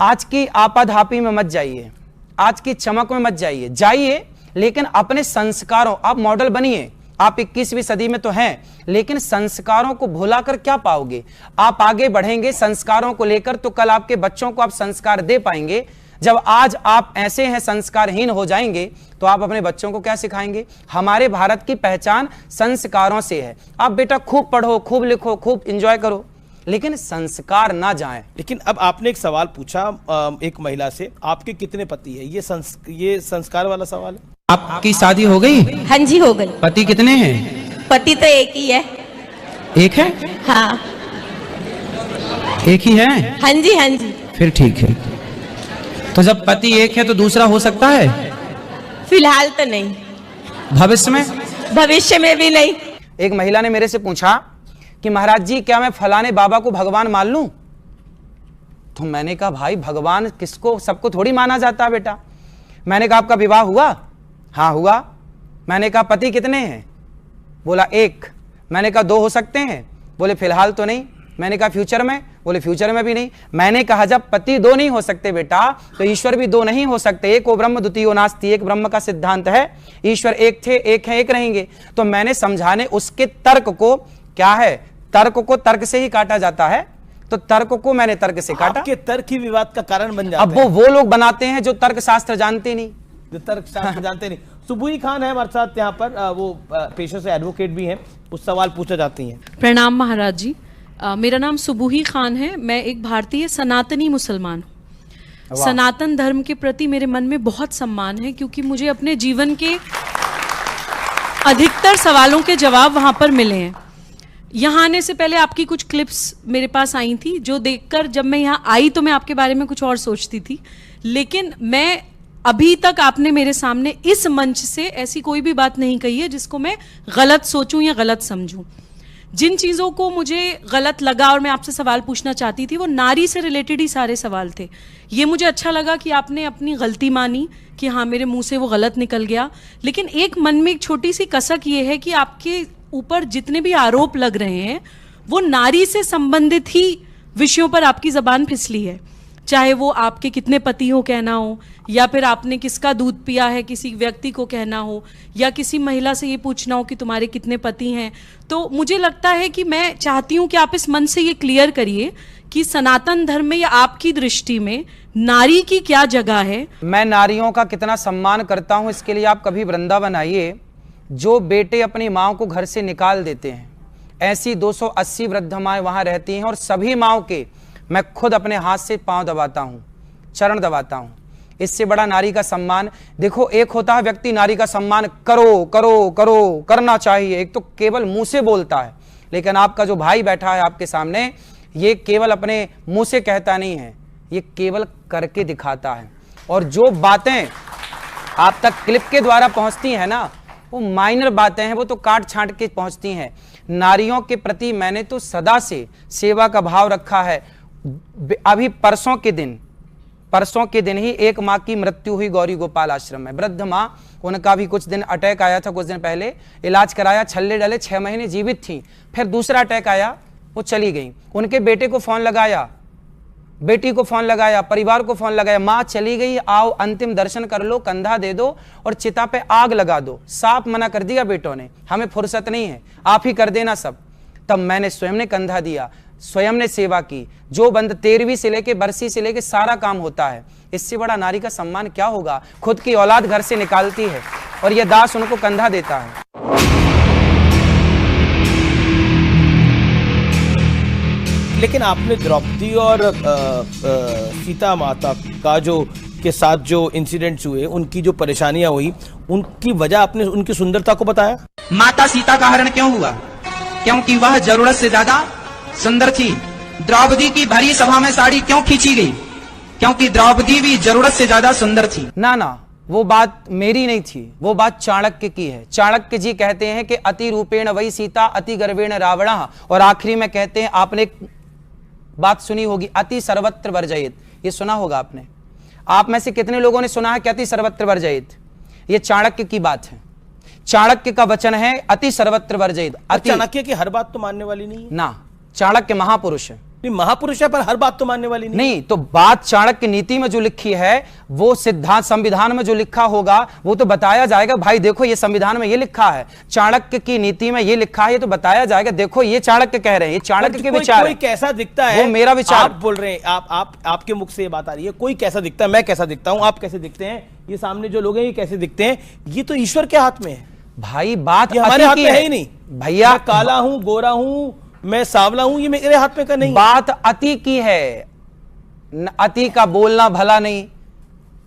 आज की आपाधापी में मत जाइए, आज की चमक में मत जाइए, लेकिन अपने संस्कारों, आप मॉडल बनिए। आप 21वीं सदी में तो हैं, लेकिन संस्कारों को भुलाकर क्या पाओगे? आप आगे बढ़ेंगे संस्कारों को लेकर तो कल आपके बच्चों को आप संस्कार दे पाएंगे। जब आज आप ऐसे हैं संस्कारहीन हो जाएंगे तो आप अपने बच्चों को क्या सिखाएंगे? हमारे भारत की पहचान संस्कारों से है। आप बेटा खूब पढ़ो, खूब लिखो, खूब एंजॉय करो, लेकिन संस्कार ना जाएं। लेकिन अब आपने एक सवाल पूछा एक महिला से, आपके कितने पति है? ये संस्कार वाला सवाल है। आपकी शादी हो गई? हाँ जी हो गई। पति कितने हैं? पति तो एक ही है। एक है? हाँ। एक ही है? हाँ जी, हाँ जी। फिर ठीक है। तो जब पति एक है तो दूसरा हो सकता है? फिलहाल तो नहीं। भविष्य में? भविष्य में भी नहीं। एक महिला ने मेरे से पूछा कि महाराज जी क्या मैं फलाने बाबा को भगवान मान लूं? तो मैंने कहा भाई भगवान किसको, सबको थोड़ी माना जाता है बेटा। मैंने कहा आपका विवाह हुआ? हाँ हुआ। मैंने कहा पति कितने हैं? बोला एक। मैंने कहा दो हो सकते हैं? बोले फिलहाल तो नहीं। मैंने कहा फ्यूचर में? बोले फ्यूचर में भी नहीं। मैंने कहा जब पति दो नहीं हो सकते बेटा तो ईश्वर भी दो नहीं हो सकते। एक ओ ब्रह्म द्वितीयो नास्ति, एक ब्रह्म का सिद्धांत है। ईश्वर एक थे, एक है, एक रहेंगे। तो मैंने समझाने उसके तर्क को, क्या है तर्क को तर्क से ही काटा जाता है, तो तर्क को मैंने तर्क से काटा। आपके तर्क ही विवाद का कारण बन जाते अब वो लोग बनाते हैं जो तर्क शास्त्र जानते नहीं, जो तर्क शास्त्र जानते नहीं। सुबुही खान है हमारे साथ यहाँ पर, वो पेशे से एडवोकेट भी हैं, कुछ सवाल पूछा जाती हैं। प्रणाम महाराज जी। मेरा नाम सुबुही खान है। मैं एक भारतीय सनातनी मुसलमान हूँ। सनातन धर्म के प्रति मेरे मन में बहुत सम्मान है, क्योंकि मुझे अपने जीवन के अधिकतर सवालों के जवाब वहां पर मिले हैं। यहाँ आने से पहले आपकी कुछ क्लिप्स मेरे पास आई थी, जो देखकर जब मैं यहाँ आई तो मैं आपके बारे में कुछ और सोचती थी, लेकिन मैं अभी तक आपने मेरे सामने इस मंच से ऐसी कोई भी बात नहीं कही है जिसको मैं गलत सोचूं या गलत समझूं। जिन चीज़ों को मुझे गलत लगा और मैं आपसे सवाल पूछना चाहती थी वो नारी से रिलेटेड ही सारे सवाल थे। ये मुझे अच्छा लगा कि आपने अपनी गलती मानी कि हाँ मेरे मुंह से वो गलत निकल गया, लेकिन एक मन में एक छोटी सी कसक ये है कि आपके ऊपर जितने भी आरोप लग रहे हैं वो नारी से संबंधित ही विषयों पर आपकी जबान फिसली है। चाहे वो आपके कितने पति हो कहना हो, या फिर आपने किसका दूध पिया है किसी व्यक्ति को कहना हो, या किसी महिला से ये पूछना हो कि तुम्हारे कितने पति हैं। तो मुझे लगता है कि मैं चाहती हूँ कि आप इस मन से ये क्लियर करिए कि सनातन धर्म में या आपकी दृष्टि में नारी की क्या जगह है। मैं नारियों का कितना सम्मान करता हूँ इसके लिए आप कभी वृंदावन आइए। जो बेटे अपनी माँ को घर से निकाल देते हैं, ऐसी 280 वृद्ध माएँ वहाँ रहती हैं, और सभी माँओं के मैं खुद अपने हाथ से पांव दबाता हूं, चरण दबाता हूं। इससे बड़ा नारी का सम्मान देखो, एक होता है व्यक्ति नारी का सम्मान करो करो करो करना चाहिए, एक तो केवल मुंह से बोलता है, लेकिन आपका जो भाई बैठा है आपके सामने ये केवल अपने मुंह से कहता नहीं है, ये केवल करके दिखाता है। और जो बातें आप तक क्लिप के द्वारा पहुंचती हैं ना, वो माइनर बातें हैं, वो तो काट छांट के पहुंचती हैं। नारियों के प्रति मैंने तो सदा से सेवा का भाव रखा है। अभी परसों के दिन ही एक माँ की मृत्यु हुई गौरी गोपाल आश्रम में, वृद्ध माँ, उनका भी कुछ दिन अटैक आया था, कुछ दिन पहले इलाज कराया, छल्ले डले, 6 महीने जीवित थी, फिर दूसरा अटैक आया, वो चली गई। उनके बेटे को फोन लगाया, बेटी को फोन लगाया, परिवार को फोन लगाया, माँ चली गई, आओ अंतिम दर्शन कर लो, कंधा दे दो और चिता पे आग लगा दो। साफ मना कर दिया बेटों ने, हमें फुर्सत नहीं है, आप ही कर देना सब। तब मैंने स्वयं ने कंधा दिया, स्वयं ने सेवा की। जो बंद 13वीं से लेके बरसी से लेके सारा काम होता है, इससे बड़ा नारी का सम्मान क्या होगा। खुद की औलाद घर से निकालती है और यह दास उनको कंधा देता है। लेकिन आपने द्रौपदी और सीता माता का जो के साथ जो इंसिडेंट्स हुए, उनकी जो परेशानियां हुई, उनकी वजह आपने उनकी सुंदरता को बताया। माता सीता का हरण क्यों हुआ? क्योंकि वह जरूरत से ज्यादा सुंदर थी। द्रौपदी की भरी सभा में साड़ी क्यों खींची गई? क्योंकि द्रौपदी भी जरूरत से ज्यादा सुंदर थी। ना, वो बात मेरी नहीं थी, वो बात चाणक्य की है। चाणक्य जी कहते हैं कि अति रूपेण वही सीता, अति गर्वेण रावणः, और आखिरी में कहते हैं, आपने बात सुनी होगी, अति सर्वत्र वर्जयेत। ये सुना होगा आपने। आप में से कितने लोगों ने सुना है कि अति सर्वत्र वर्जयेत? ये चाणक्य की बात है, चाणक्य का वचन है, अति सर्वत्र वर्जयेत। चाणक्य की हर बात तो मानने वाली नहीं है ना, चाणक्य महापुरुष है। महापुरुष है, पर हर बात तो मानने वाली नहीं। तो बात चाणक्य नीति में जो लिखी है, वो सिद्धांत संविधान में जो लिखा होगा वो तो बताया जाएगा, भाई देखो ये संविधान में ये लिखा है, चाणक्य की नीति में ये लिखा है, ये तो बताया जाएगा, देखो ये चाणक्य कह रहे हैं, ये चाणक्य के विचार। कोई कैसा दिखता है, वो मेरा विचार। आप बोल रहे हैं, आपके मुख से ये बात आ रही है, कोई कैसा दिखता है, मैं कैसा दिखता हूं, आप कैसे दिखते हैं, ये सामने जो लोग हैं ये कैसे दिखते हैं, ये तो ईश्वर के हाथ में है भाई। बात हमारे हाथ में है ही नहीं भैया। मैं काला हूं, गोरा हूं, मैं सांवला हूं, ये मेरे हाथ में का नहीं। बात अति की है, अति का बोलना भला नहीं।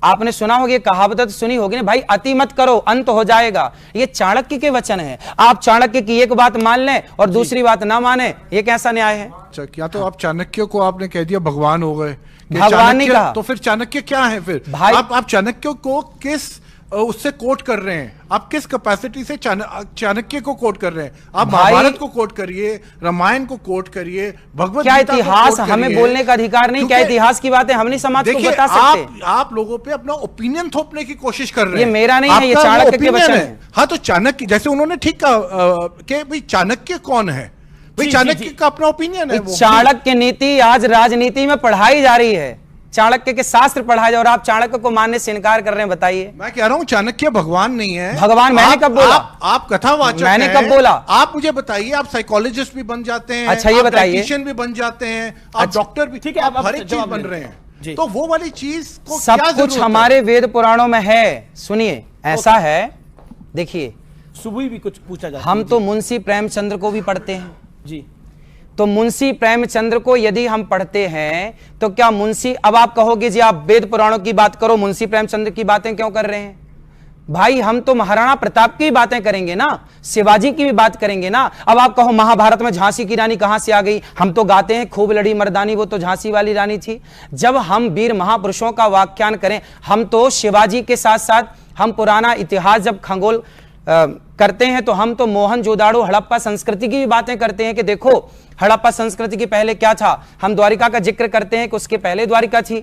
आपने सुना होगा, ये कहावत तो सुनी होगी ना, भाई अति मत करो अंत हो जाएगा। ये चाणक्य के वचन है। आप चाणक्य की एक बात मान लें और दूसरी बात ना माने, ये कैसा न्याय है? क्या तो आप चाणक्य को आपने कह दिया भगवान हो गए, भगवान नहीं कहा। तो फिर चाणक्य क्या है फिर? भाई आप चाणक्य को किस उससे कोट कर रहे हैं? आप किस कैपेसिटी से चाणक्य को कोट कर रहे हैं? आप महाभारत को कोट करिए, रामायण को कोट करिए, भगवत क्या इतिहास हमें बोलने का अधिकार नहीं? क्या इतिहास की बातें हम नहीं समाज को बता सकते? आप लोगों पे अपना ओपिनियन थोपने की कोशिश कर रहे हैं। ये मेरा नहीं है, ये चाणक्य के वचन है। हाँ, तो चाणक्य, जैसे उन्होंने ठीक कहा कि भाई चाणक्य कौन है, भाई चाणक्य का अपना ओपिनियन है। चाणक्य नीति आज राजनीति में पढ़ाई जा रही है, चाणक्य के शास्त्र पढ़ाए जाए और आप चाणक्य को मानने से इनकार कर रहे हैं। बताइए। मैं कह रहा हूं चाणक्य भगवान नहीं है। भगवान मैंने कब बोला? आप कथावाचक हैं। मैंने कब बोला? आप मुझे बताइए, आप साइकोलॉजिस्ट भी बन जाते हैं, अच्छा ये बताइए, डायटीशियन भी बन जाते हैं, आप डॉक्टर भी, ठीक है, आप हर एक चीज बन रहे हैं। तो वो वाली चीज को सब कुछ हमारे वेद पुराणों में है। सुनिए, ऐसा है, देखिए, सुबह भी कुछ पूछा जाता है। हम तो मुंशी प्रेमचंद्र को भी पढ़ते हैं जी। तो मुंशी प्रेमचंद्र को यदि हम पढ़ते हैं तो क्या मुंशी, अब आप कहोगे जी आप वेद पुराणों की बात करो, मुंशी प्रेमचंद्र की बातें क्यों कर रहे हैं? भाई हम तो महाराणा प्रताप की बातें करेंगे ना, शिवाजी की भी बात करेंगे ना। अब आप कहो महाभारत में झांसी की रानी कहां से आ गई? हम तो गाते हैं खूब लड़ी मर्दानी, वो तो झांसी वाली रानी थी। जब हम वीर महापुरुषों का व्याख्यान करें, हम तो शिवाजी के साथ साथ हम पुराना इतिहास जब खंगोल करते हैं तो हम तो मोहनजोदाड़ो हड़प्पा संस्कृति की भी बातें करते हैं कि देखो हड़प्पा संस्कृति के पहले क्या था। हम द्वारिका का जिक्र करते हैं कि उसके पहले द्वारिका थी।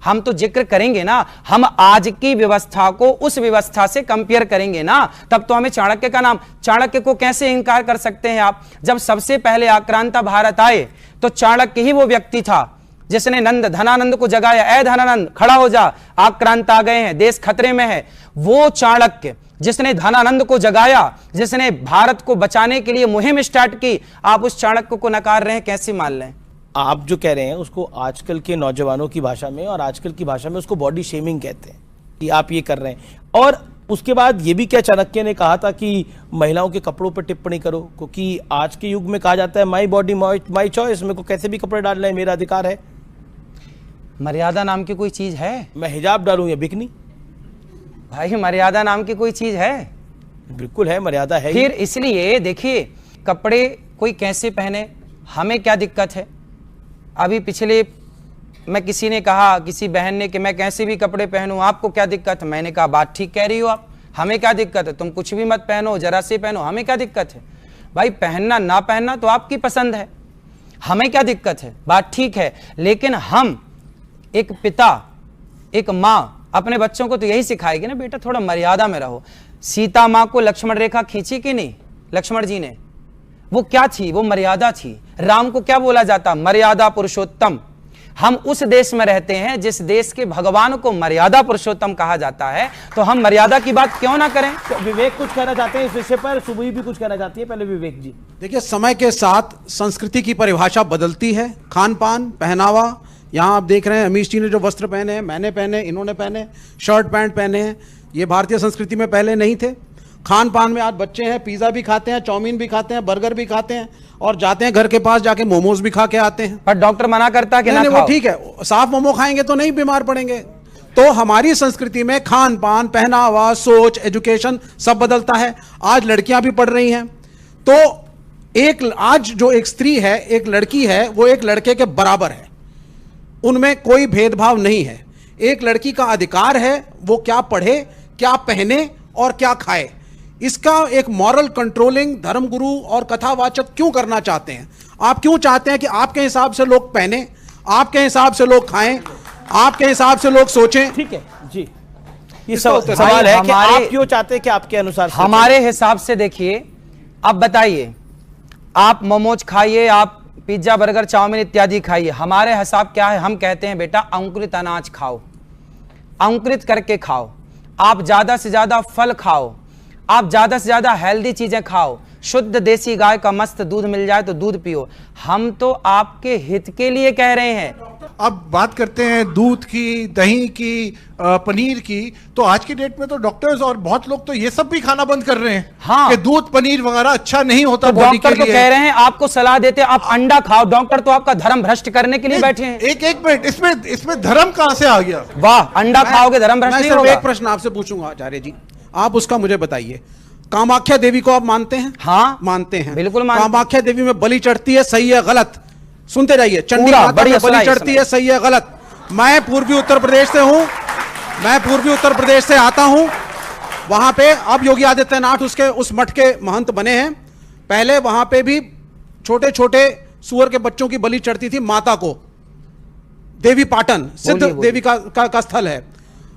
हम तो जिक्र करेंगे ना, हम आज की व्यवस्था को उस व्यवस्था से कंपेयर करेंगे ना, तब तो हमें चाणक्य का नाम, चाणक्य को कैसे इनकार कर सकते हैं आप? जब सबसे पहले आक्रांता भारत आए तो चाणक्य ही वो व्यक्ति था जिसने धनानंद को जगाया, ए धनानंद खड़ा हो जा, आक्रांत आ गए हैं, देश खतरे में है। वो चाणक्य जिसने धनानंद को जगाया, जिसने भारत को बचाने के लिए मुहिम स्टार्ट की, आप उस चाणक्य को नकार रहे हैं, कैसे मान लें? आप जो कह रहे हैं उसको आजकल के नौजवानों की भाषा में और आजकल की भाषा में उसको बॉडी शेमिंग कहते हैं कि आप ये कर रहे हैं। और उसके बाद ये भी क्या चाणक्य ने कहा था कि महिलाओं के कपड़ों पर टिप्पणी करो, क्योंकि आज के युग में कहा जाता है माई बॉडी माई चॉइस, मेरे को कैसे भी कपड़े डालना है, मेरा अधिकार है। मर्यादा नाम की कोई चीज है? मैं हिजाब डालूं या बिकनी? भाई मर्यादा नाम की कोई चीज है? बिल्कुल है, मर्यादा है। फिर इसलिए देखिए, कपड़े कोई कैसे पहने, हमें क्या दिक्कत है? अभी पिछले मैं किसी ने कहा, किसी बहन ने, कि मैं कैसे भी कपड़े पहनूं, आपको क्या दिक्कत है? मैंने कहा बात ठीक कह रही हो आप, हमें क्या दिक्कत है? तुम कुछ भी मत पहनो, जरा से पहनो, हमें क्या दिक्कत है? भाई पहनना ना पहनना तो आपकी पसंद है, हमें क्या दिक्कत है, बात ठीक है। लेकिन हम एक पिता एक माँ अपने बच्चों को तो यही सिखाएगी ना, बेटा थोड़ा मर्यादा में रहो। सीता माँ को लक्ष्मण रेखा खींची कि नहीं लक्ष्मण जी ने, वो क्या थी, वो मर्यादा थी। राम को क्या बोला जाता, मर्यादा पुरुषोत्तम। हम उस देश में रहते हैं जिस देश के भगवान को मर्यादा पुरुषोत्तम कहा जाता है, तो हम मर्यादा की बात क्यों ना करें। तो विवेक कुछ कहना चाहते हैं इस विषय पर, सुबह भी कुछ कहना चाहती है, पहले विवेक जी। देखिए, समय के साथ संस्कृति की परिभाषा बदलती है, खान पान, पहनावा। यहाँ आप देख रहे हैं अमीश जी ने जो वस्त्र पहने हैं, मैंने पहने, इन्होंने पहने, शर्ट पैंट पहने हैं, ये भारतीय संस्कृति में पहले नहीं थे। खान पान में आज बच्चे हैं, पिज़्ज़ा भी खाते हैं, चाउमीन भी खाते हैं, बर्गर भी खाते हैं, और जाते हैं घर के पास जाके मोमोज भी खा के आते हैं। पर डॉक्टर मना करता है कि ना नहीं, खाओ। वो ठीक है, साफ मोमो खाएंगे तो नहीं बीमार पड़ेंगे। तो हमारी संस्कृति में खान पान, पहनावा, सोच, एजुकेशन सब बदलता है। आज लड़कियां भी पढ़ रही हैं, तो आज जो एक स्त्री है, एक लड़की है, वो एक लड़के के बराबर है, उनमें कोई भेदभाव नहीं है। एक लड़की का अधिकार है वो क्या पढ़े, क्या पहने और क्या खाए। इसका एक मॉरल कंट्रोलिंग धर्मगुरु और कथावाचक क्यों करना चाहते हैं? आप क्यों चाहते हैं कि आपके हिसाब से लोग पहने, आपके हिसाब से लोग खाएं, आपके हिसाब से लोग सोचें? ठीक है जी, ये सवाल है कि आप क्यों चाहते हैं कि आपके अनुसार हमारे हिसाब से। देखिए, अब बताइए, आप मोमोज खाइए, आप पिज्जा बर्गर चाउमीन इत्यादि खाइए, हमारे हिसाब क्या है? हम कहते हैं बेटा अंकुरित अनाज खाओ, अंकुरित करके खाओ, आप ज्यादा से ज्यादा फल खाओ, आप ज्यादा से ज्यादा हेल्दी चीजें खाओ, शुद्ध देसी गाय का मस्त दूध मिल जाए तो दूध पियो। हम तो आपके हित के लिए कह रहे हैं। अब बात करते हैं दूध की, दही की, पनीर की, तो आज की डेट में तो डॉक्टर्स और बहुत लोग तो ये सब भी खाना बंद कर रहे हैं। हाँ, कि दूध पनीर वगैरह अच्छा नहीं होता तो बॉडी के डॉक्टर लिए। तो कह रहे हैं, आपको सलाह देते हैं आप अंडा खाओ। डॉक्टर तो आपका धर्म भ्रष्ट करने के लिए बैठे हैं। एक मिनट, इसमें धर्म कहां से आ गया? वाह, अंडा खाओगे धर्म भ्रष्ट नहीं होगा। एक प्रश्न आपसे पूछूंगा आचार्य जी, आप उसका मुझे बताइए। कामाख्या देवी को आप मानते हैं? हाँ, मानते हैं, बिल्कुल मानते हैं। कामाख्या देवी में बलि चढ़ती है, सही है गलत? सुनते रहिए। चंडी माता में बलि चढ़ती है, सही है गलत? मैं पूर्वी उत्तर प्रदेश से हूं, मैं पूर्वी उत्तर प्रदेश से आता हूं। वहां पे अब योगी आदित्यनाथ उस मठ के महंत बने हैं। पहले वहां पे भी छोटे छोटे सुअर के बच्चों की बलि चढ़ती थी माता को। देवी पाटन सिद्ध देवी का स्थल है,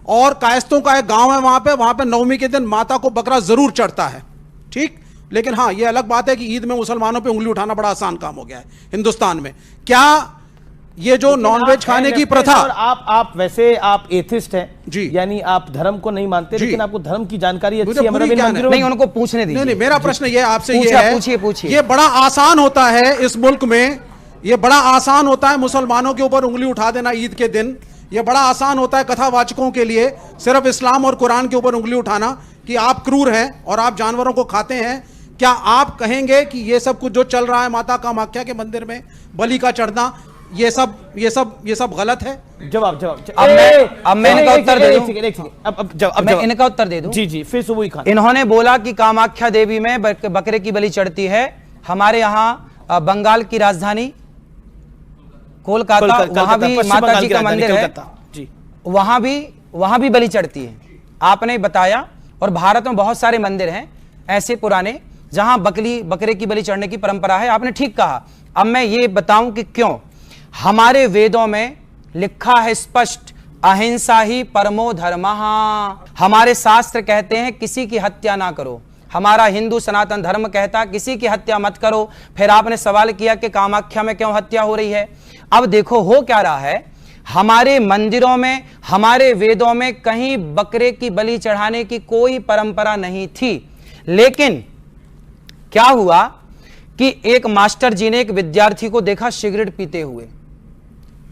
और कायस्तों का एक गांव है वहां पे नवमी के दिन माता को बकरा जरूर चढ़ता है, ठीक। लेकिन हाँ, ये अलग बात है कि ईद में मुसलमानों पे उंगली उठाना बड़ा आसान काम हो गया है हिंदुस्तान में। क्या ये जो नॉनवेज खाने की प्रथा, और आप वैसे आप एथिस्ट हैं जी, यानी आप धर्म को नहीं मानते, लेकिन आपको धर्म की जानकारी अच्छी है। नहीं, उनको पूछने दीजिए। नहीं, मेरा प्रश्न ये आपसे ये है, पूछिए। ये बड़ा आसान होता है इस मुल्क में, ये बड़ा आसान होता है मुसलमानों के ऊपर उंगली उठा देना ईद के दिन। ये बड़ा आसान होता है कथावाचकों के लिए सिर्फ इस्लाम और कुरान के ऊपर उंगली उठाना कि आप क्रूर हैं और आप जानवरों को खाते हैं। क्या आप कहेंगे कि ये सब कुछ जो चल रहा है माता कामाख्या के मंदिर में बलि का चढ़ना, ये सब गलत है? जवाब अब मैं इनका उत्तर दे दूं। अब मैं इनका उत्तर दे दूं। जी, फिर सुबह खान। इन्होंने बोला कि कामाख्या देवी में बकरे की बलि चढ़ती है। हमारे यहाँ बंगाल की राजधानी कोलकाता, वहां भी माता जी का मंदिर है, वहां भी बलि चढ़ती है। आपने बताया, और भारत में बहुत सारे मंदिर हैं ऐसे पुराने जहां बकरे की बलि चढ़ने की परंपरा है। आपने ठीक कहा। अब मैं ये बताऊं कि क्यों। हमारे वेदों में लिखा है स्पष्ट, अहिंसा ही परमो धर्मः। हमारे शास्त्र कहते हैं किसी की हत्या ना करो। हमारा हिंदू सनातन धर्म कहता है किसी की हत्या मत करो। फिर आपने सवाल किया कि कामाख्या में क्यों हत्या हो रही है। अब देखो हो क्या रहा है, हमारे मंदिरों में, हमारे वेदों में कहीं बकरे की बलि चढ़ाने की कोई परंपरा नहीं थी। लेकिन क्या हुआ कि एक मास्टर जी ने एक विद्यार्थी को देखा सिगरेट पीते हुए,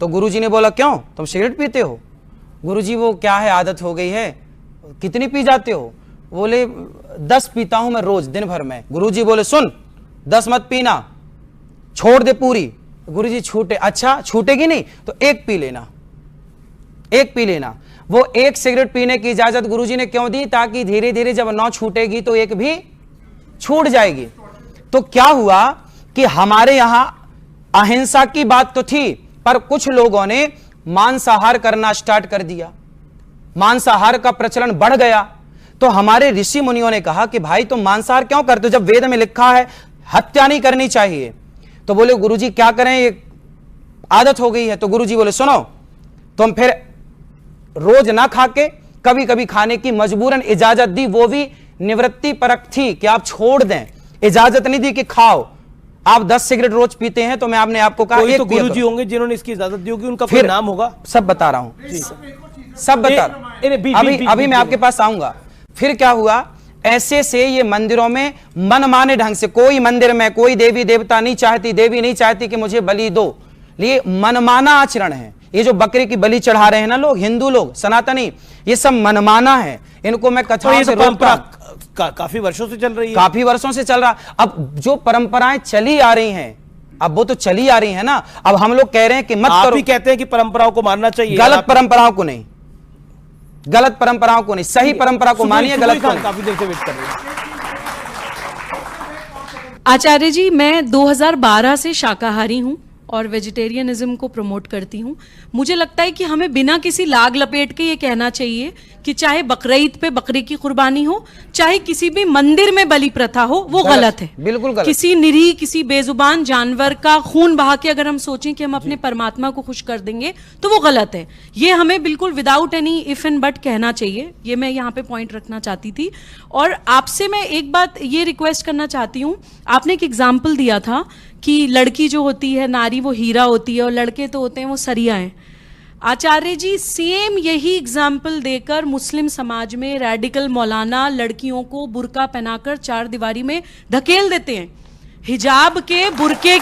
तो गुरुजी ने बोला क्यों तुम सिगरेट पीते हो? गुरुजी वो क्या है, आदत हो गई है। कितनी पी जाते हो? बोले 10 पीता हूं मैं रोज दिन भर में। गुरुजी बोले सुन, 10 मत पीना, छोड़ दे पूरी। गुरुजी छूटे, अच्छा छूटेगी नहीं तो एक पी लेना, एक पी लेना। वो एक सिगरेट पीने की इजाजत गुरुजी ने क्यों दी? ताकि धीरे धीरे जब 9 छूटेगी तो एक भी छूट जाएगी। तो क्या हुआ कि हमारे यहां अहिंसा की बात तो थी, पर कुछ लोगों ने मांसाहार करना स्टार्ट कर दिया, मांसाहार का प्रचलन बढ़ गया। तो हमारे ऋषि मुनियों ने कहा कि भाई तुम मांसाहार क्यों करते हो जब वेद में लिखा है हत्या नहीं करनी चाहिए। तो बोले गुरुजी क्या करें, ये आदत हो गई है। तो गुरुजी बोले सुनो, तुम फिर रोज ना खा के कभी कभी खाने की मजबूरन इजाजत दी, वो भी निवृत्ति परक थी कि आप छोड़ दें, इजाजत नहीं दी कि खाओ। आप 10 सिगरेट रोज पीते हैं तो मैं आपने आपको कहा कोई तो गुरुजी होंगे जिन्होंने इसकी इजाजत दी होगी, उनका कोई नाम होगा। सब बता रहा हूं, सब बता रहा हूं, अभी मैं आपके पास आऊंगा। फिर क्या हुआ, ऐसे से ये मंदिरों में मनमाने ढंग से, कोई मंदिर में कोई देवी देवता नहीं चाहती, देवी नहीं चाहती कि मुझे बलि दो, ये मनमाना आचरण है। ये जो बकरे की बलि चढ़ा रहे हैं ना लोग, हिंदू लोग, सनातनी, ये सब मनमाना है। इनको मैं कथाओं से रोकता हूं। काफी वर्षों से चल रही है, काफी वर्षों से चल रहा। अब जो परंपराएं चली आ रही हैं, अब वो तो चली आ रही है ना। अब हम लोग कह रहे हैं कि मत करो। आप ही कहते हैं कि परंपराओं को मानना चाहिए। गलत परंपराओं को नहीं, गलत परंपराओं को नहीं, सही परंपरा को मानिए, गलत को। काफी देर से वेट कर रहे हैं। आचार्य जी, मैं 2012 से शाकाहारी हूं और वेजिटेरियनिज्म को प्रमोट करती हूं। मुझे लगता है कि हमें बिना किसी लाग लपेट के ये कहना चाहिए कि चाहे बकरीद पे बकरे की कुर्बानी हो, चाहे किसी भी मंदिर में बलि प्रथा हो, वो गलत है, बिल्कुल गलत। किसी निरीह, किसी बेजुबान जानवर का खून बहा के अगर हम सोचें कि हम अपने परमात्मा को खुश कर देंगे तो वो गलत है। ये हमें बिल्कुल without any if and but कहना चाहिए। ये मैं यहाँ पे पॉइंट रखना चाहती थी। और आपसे मैं एक बात ये रिक्वेस्ट करना चाहती हूँ, आपने एक एग्जाम्पल दिया था कि लड़की जो होती है, नारी, वो हीरा होती है और लड़के तो होते हैं वो सरिया हैं। आचार्य जी, सेम यही एग्जाम्पल देकर मुस्लिम समाज में रैडिकल मौलाना लड़कियों को बुर्का पहनाकर 4 दीवारी में धकेल देते हैं। हिजाब के, बुर्के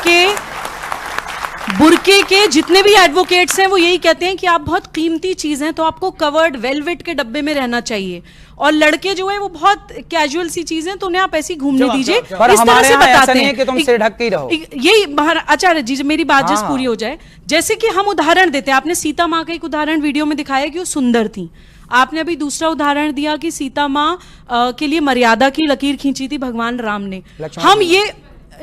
के जितने भी एडवोकेट्स हैं वो यही कहते हैं कि आप बहुत कीमती चीज हैं, तो आपको कवर्ड वेलवेट के डब्बे में रहना चाहिए। और लड़के जो है वो बहुत कैजुअल सी चीज हैं, तो उन्हें आप ऐसी घूमने दीजिए। पर इस तरह से बताते हैं कि तुम सिर ढक के ही रहो। यही आचार्य जी, मेरी बात जिस पूरी हो जाए, जैसे कि हम उदाहरण देते हैं, आपने सीता माँ का एक उदाहरण वीडियो में दिखाया कि वो सुंदर थी। आपने अभी दूसरा उदाहरण दिया कि सीता माँ के लिए मर्यादा की लकीर खींची थी भगवान राम ने,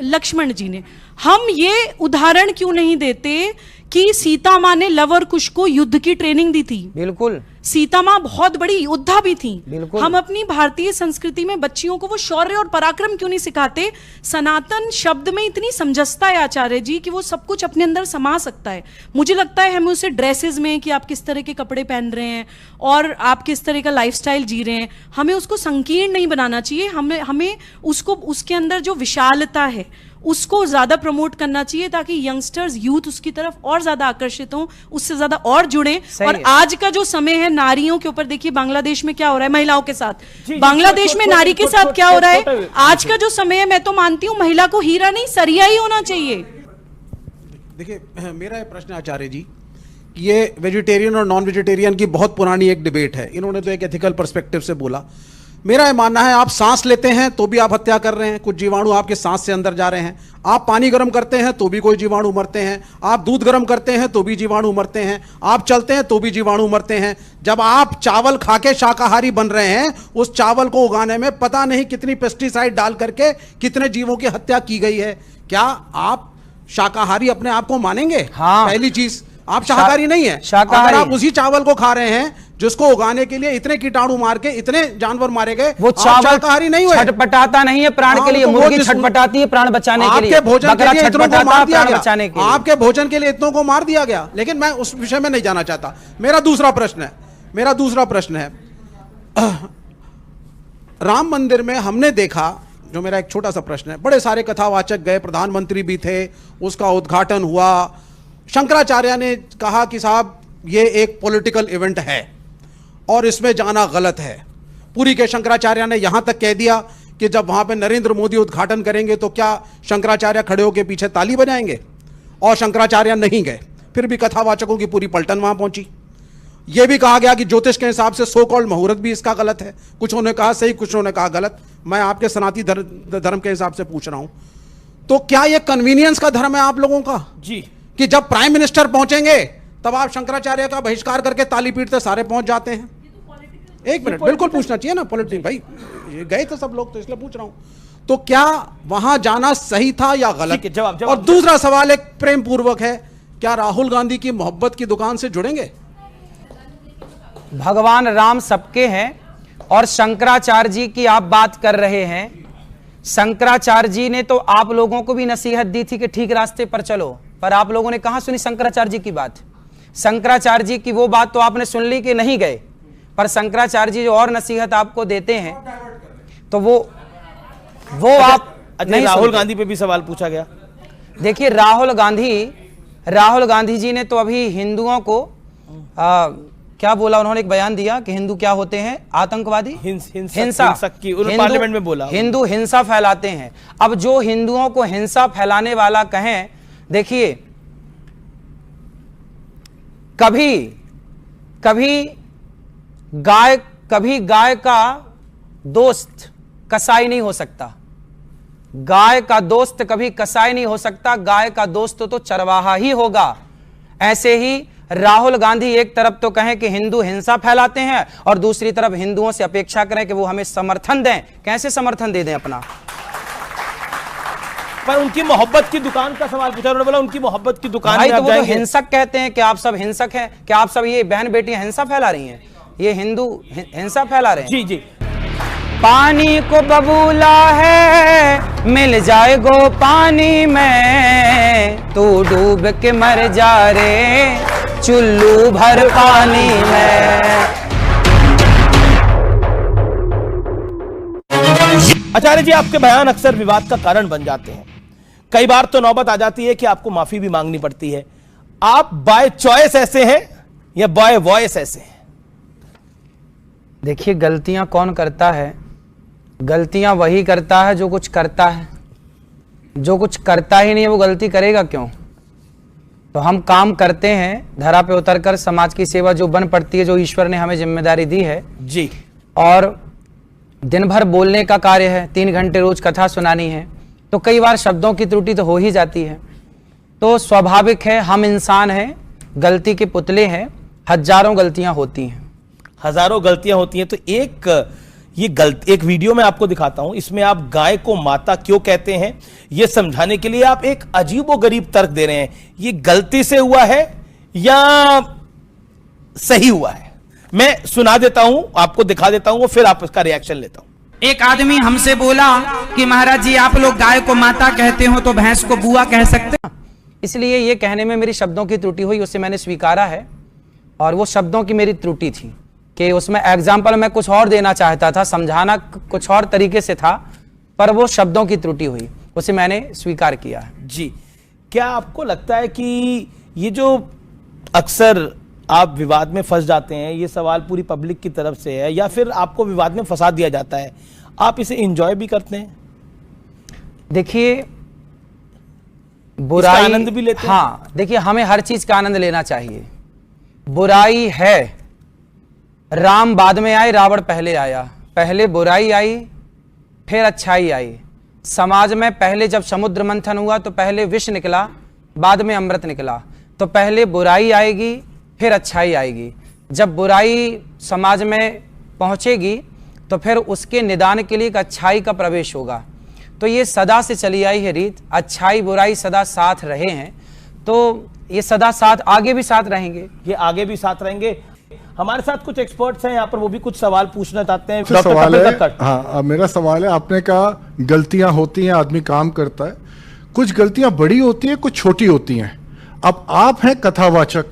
लक्ष्मण जी ने। हम ये उदाहरण क्यों नहीं देते कि सीता माँ ने लव और कुश को युद्ध की ट्रेनिंग दी थी? बिल्कुल, सीता माँ बहुत बड़ी योद्धा भी थी। बिल्कुल। हम अपनी भारतीय संस्कृति में बच्चियों को वो शौर्य और पराक्रम क्यों नहीं सिखाते? सनातन शब्द में इतनी समंजसता है आचार्य जी कि वो सब कुछ अपने अंदर समा सकता है। मुझे लगता है हमें उसे ड्रेसेस में, कि आप किस तरह के कपड़े पहन रहे हैं और आप किस तरह का लाइफस्टाइल जी रहे हैं, हमें उसको संकीर्ण नहीं बनाना चाहिए। हमें उसको, उसके अंदर जो विशालता है उसको ज्यादा प्रमोट करना चाहिए, ताकि यंगस्टर्स, यूथ उसकी तरफ और ज्यादा आकर्षित हों, उससे ज्यादा और जुड़ें। और आज का जो समय है नारियों के ऊपर, देखिए बांग्लादेश में क्या हो रहा है महिलाओं के साथ, बांग्लादेश में नारी के साथ क्या हो रहा है। आज का जो समय है, मैं तो मानती हूं महिला को हीरा नहीं सरिया ही होना चाहिए। देखिए, मेरा ये प्रश्न आचार्य जी, ये वेजिटेरियन और नॉन वेजिटेरियन की बहुत पुरानी एक डिबेट है। इन्होंने तो एक एथिकल पर्सपेक्टिव से बोला। मेरा ये मानना है, आप सांस लेते हैं तो भी आप हत्या कर रहे हैं, कुछ जीवाणु आपके सांस से अंदर जा रहे हैं। आप पानी गर्म करते हैं तो भी कोई जीवाणु मरते हैं। आप दूध गर्म करते हैं तो भी जीवाणु मरते हैं। आप चलते हैं तो भी जीवाणु मरते हैं। जब आप चावल खा के शाकाहारी बन रहे हैं, उस चावल को उगाने में पता नहीं कितनी पेस्टिसाइड डाल करके कितने जीवों की हत्या की गई है। क्या आप शाकाहारी अपने आप को मानेंगे? हाँ। पहली चीज, आप शाकाहारी नहीं है। शाकाहारी। अगर आप उसी चावल को खा रहे हैं जिसको उगाने के लिए इतने कीटाणु मार के इतने जानवर मारे गए, वो चावल शाकाहारी नहीं हुए। छटपटाता नहीं है प्राण के लिए, मुर्गी छटपटाती है प्राण बचाने के लिए, आपके भोजन के लिए इतनों को मार दिया गया, आपके भोजन के लिए इतनों को मार दिया गया। लेकिन मैं उस विषय में नहीं जाना चाहता। मेरा दूसरा प्रश्न है, राम मंदिर में हमने देखा, जो मेरा एक छोटा सा प्रश्न है, बड़े सारे कथावाचक गए, प्रधानमंत्री भी थे, उसका उद्घाटन हुआ। शंकराचार्य ने कहा कि साहब ये एक पॉलिटिकल इवेंट है और इसमें जाना गलत है। पूरी के शंकराचार्य ने यहां तक कह दिया कि जब वहां पे नरेंद्र मोदी उद्घाटन करेंगे तो क्या शंकराचार्य खड़े होकर पीछे ताली बजाएंगे? और शंकराचार्य नहीं गए। फिर भी कथावाचकों की पूरी पलटन वहां पहुंची। यह भी कहा गया कि ज्योतिष के हिसाब से सो कॉल्ड मुहूर्त भी इसका गलत है। कुछ ने कहा सही, कुछ ने कहा गलत। मैं आपके सनातनी धर्म के हिसाब से पूछ रहा हूं, तो क्या यह कन्वीनियंस का धर्म है आप लोगों का जी, कि जब प्राइम मिनिस्टर पहुंचेंगे तब आप शंकराचार्य का बहिष्कार करके ताली पीटते सारे पहुंच जाते हैं? एक मिनट, बिल्कुल पूछना चाहिए ना, पॉलिटिक्स भाई, गए थे सब लोग तो इसलिए पूछ रहा हूं। तो क्या वहां जाना सही था या गलत? जवाब। और दूसरा सवाल एक प्रेम पूर्वक है, क्या राहुल गांधी की मोहब्बत की दुकान से जुड़ेंगे? भगवान राम सबके हैं और शंकराचार्य जी की आप बात कर रहे हैं, शंकराचार्य जी ने तो आप लोगों को भी नसीहत दी थी कि ठीक रास्ते पर चलो, पर आप लोगों ने कहां सुनी शंकराचार्य जी की बात? शंकराचार्य जी की वो बात तो आपने सुन ली कि नहीं गए, पर शंकराचार्य जी जो और नसीहत आपको देते हैं तो वो आप नहीं। राहुल गांधी पे भी सवाल पूछा गया। देखिए राहुल गांधी जी ने तो अभी हिंदुओं को क्या बोला, उन्होंने एक बयान दिया कि हिंदू क्या होते हैं, आतंकवादी, हिंसा की पार्लियामेंट में बोला, हिंदू हिंसा फैलाते हैं। अब जो हिंदुओं को हिंसा फैलाने वाला कहें, देखिए कभी गाय का दोस्त कसाई नहीं हो सकता, गाय का दोस्त कभी कसाई नहीं हो सकता, गाय का दोस्त तो चरवाहा ही होगा। ऐसे ही राहुल गांधी एक तरफ तो कहें कि हिंदू हिंसा फैलाते हैं और दूसरी तरफ हिंदुओं से अपेक्षा करें कि वो हमें समर्थन दें। कैसे समर्थन दे दें अपना? पर उनकी मोहब्बत की दुकान का सवाल पूछा, उन्होंने बोला उनकी मोहब्बत की दुकान भाई, में तो आप वो तो जाएंगे। हिंसक कहते हैं कि आप सब हिंसक हैं, कि आप सब ये बहन बेटियां हिंसा फैला रही हैं, ये हिंदू हिंसा फैला रहे हैं। जी जी। पानी को बबूला है मिल जाए गो पानी में, तू डूब के मर जा रे चुल्लू भर पानी में। आचार्य जी, आपके बयान अक्सर विवाद का कारण बन जाते हैं। कई बार तो नौबत आ जाती है कि आपको माफी भी मांगनी पड़ती है। आप बाय चॉइस ऐसे हैं या बाय वॉइस ऐसे हैं? देखिए गलतियां कौन करता है? गलतियां वही करता है जो कुछ करता है। जो कुछ करता ही नहीं है वो गलती करेगा क्यों? तो हम काम करते हैं धरा पे उतरकर, समाज की सेवा जो बन पड़ती है, जो ईश्वर ने हमें जिम्मेदारी दी है जी, और दिन भर बोलने का कार्य है, 3 घंटे रोज कथा सुनानी है, तो कई बार शब्दों की त्रुटि तो हो ही जाती है। तो स्वाभाविक है, हम इंसान हैं, गलती के पुतले हैं, हजारों गलतियां होती हैं। हजारों गलतियां होती हैं। तो एक वीडियो में आपको दिखाता हूं, इसमें आप गाय को माता क्यों कहते हैं यह समझाने के लिए आप एक अजीबोगरीब तर्क दे रहे हैं। ये गलती से हुआ है या सही हुआ है? मैं सुना देता हूं, आपको दिखा देता हूं, फिर आप इसका रिएक्शन लेता हूं। एक आदमी हमसे बोला कि महाराज जी आप लोग गाय को माता कहते हो तो भैंस को बुआ कह सकते हैं। इसलिए ये कहने में मेरी शब्दों की त्रुटि हुई, उसे मैंने स्वीकारा है, और वो शब्दों की मेरी त्रुटि थी कि उसमें एग्जाम्पल मैं कुछ और देना चाहता था, समझाना कुछ और तरीके से था, पर वो शब्दों की त्रुटि हुई, उसे मैंने स्वीकार किया है। जी, क्या आपको लगता है कि ये जो अक्सर आप विवाद में फंस जाते हैं, ये सवाल पूरी पब्लिक की तरफ से है या फिर आपको विवाद में फंसा दिया जाता है, आप इसे एंजॉय भी करते हैं? देखिए बुराई आनंद भी लेते हैं? हाँ, देखिए हमें हर चीज का आनंद लेना चाहिए। बुराई है, राम बाद में आए, रावण पहले आया, पहले बुराई आई फिर अच्छाई आई। समाज में पहले जब समुद्र मंथन हुआ तो पहले विष निकला, बाद में अमृत निकला। तो पहले बुराई आएगी फिर अच्छाई आएगी। जब बुराई समाज में पहुंचेगी तो फिर उसके निदान के लिए एक अच्छाई का प्रवेश होगा। तो ये सदा से चली आई है रीत, अच्छाई बुराई सदा साथ रहे हैं, तो ये सदा साथ आगे भी साथ रहेंगे। ये आगे भी साथ रहेंगे। हमारे साथ कुछ एक्सपर्ट्स हैं यहाँ पर, वो भी कुछ सवाल पूछना चाहते हैं। सवाल है, हाँ, मेरा सवाल है, आपने कहा गलतियां होती हैं, आदमी काम करता है, कुछ गलतियां बड़ी होती हैं, कुछ छोटी होती हैं। अब आप हैं कथावाचक,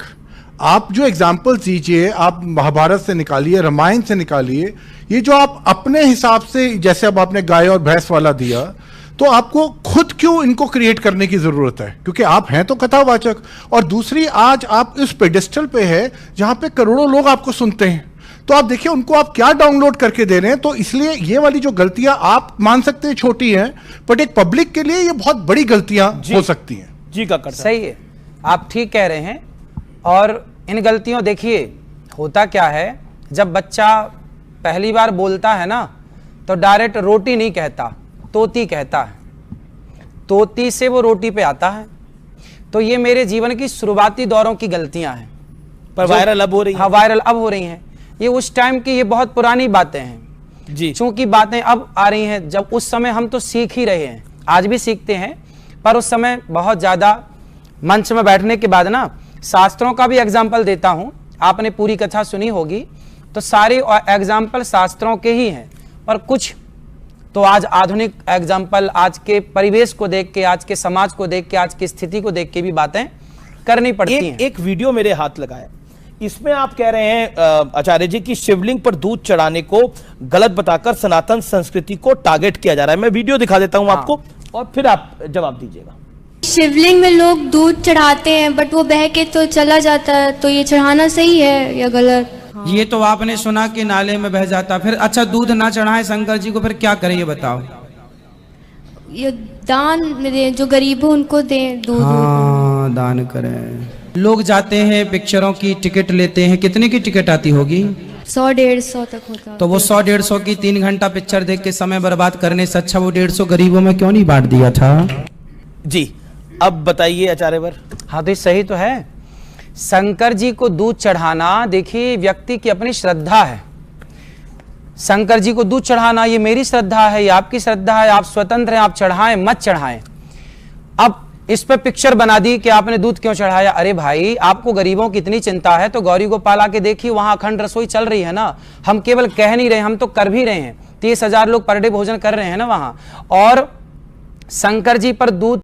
आप जो एग्जाम्पल्स दीजिए, आप महाभारत से निकालिए, रामायण से निकालिए, ये जो आप अपने हिसाब से, जैसे अब आपने गाय और भैंस वाला दिया, तो आपको खुद क्यों इनको क्रिएट करने की जरूरत है? क्योंकि आप हैं तो कथावाचक, और दूसरी आज आप इस पेडिस्टल पे है जहां पे करोड़ों लोग आपको सुनते हैं, तो आप देखिए उनको आप क्या डाउनलोड करके दे रहे हैं। तो इसलिए ये वाली जो गलतियां आप मान सकते हैं छोटी हैं, बट एक पब्लिक के लिए ये बहुत बड़ी गलतियां हो सकती हैं। जी का करता सही है, आप ठीक कह रहे हैं। और इन गलतियों, देखिए होता क्या है, जब बच्चा पहली बार बोलता है ना, तो डायरेक्ट रोटी नहीं कहता, तोती कहता है, तोती से वो रोटी पे आता है। तो ये मेरे जीवन की शुरुआती दौरों की गलतियां हैं, पर वायरल अब हो रही है। हाँ, वायरल अब हो रही हैं। ये उस टाइम की, ये बहुत पुरानी बातें हैं जी, चूंकि बातें अब आ रही हैं, जब उस समय हम तो सीख ही रहे हैं, आज भी सीखते हैं, पर उस समय बहुत ज्यादा मंच में बैठने के बाद ना, शास्त्रों का भी एग्जाम्पल देता हूं, आपने पूरी कथा सुनी होगी, तो सारे एग्जाम्पल शास्त्रों के ही हैं, पर कुछ तो आज आधुनिक एग्जाम्पल, आज के परिवेश को देख के, आज के समाज को देख के, आज की स्थिति को देख के भी बातें करनी पड़ती हैं। एक वीडियो मेरे हाथ लगा है, इसमें आप कह रहे हैं आचार्य जी कि शिवलिंग पर दूध चढ़ाने को गलत बताकर सनातन संस्कृति को टारगेट किया जा रहा है। मैं वीडियो दिखा देता हूं आपको और फिर आप जवाब दीजिएगा। शिवलिंग में लोग दूध चढ़ाते हैं बट वो बह के तो चला जाता है, तो ये चढ़ाना सही है या गलत? ये तो आपने सुना कि नाले में बह जाता, फिर अच्छा दूध ना चढ़ाए शंकर जी को, फिर क्या करें ये बताओ। ये दान में दें, जो गरीब हो उनको दें दूध। हाँ, दान करें। लोग जाते हैं, पिक्चरों की टिकट लेते हैं, कितने की टिकट आती होगी? 100-150 तक होता। तो वो 100-150 की 3 घंटा पिक्चर देख के समय बर्बाद करने से अच्छा वो 150 गरीबों में क्यों नहीं बांट दिया था? जी अब बताइए आचार्यवर। हाँ, तो ये सही तो है। शंकर जी को दूध चढ़ाना, देखिए व्यक्ति की अपनी श्रद्धा है। शंकर जी को दूध चढ़ाना ये मेरी श्रद्धा है, ये आपकी श्रद्धा है, आप स्वतंत्र हैं, आप चढ़ाएं मत चढ़ाएं। अब इस पे पिक्चर बना दी कि आपने दूध क्यों चढ़ाया। अरे भाई, आपको गरीबों की इतनी चिंता है तो गौरी गोपाल आके देखिए, वहां अखंड रसोई चल रही है ना। हम केवल कह नहीं रहे, हम तो कर भी रहे हैं। 30,000 लोग पर डे भोजन कर रहे हैं ना वहां। और शंकर जी पर दूध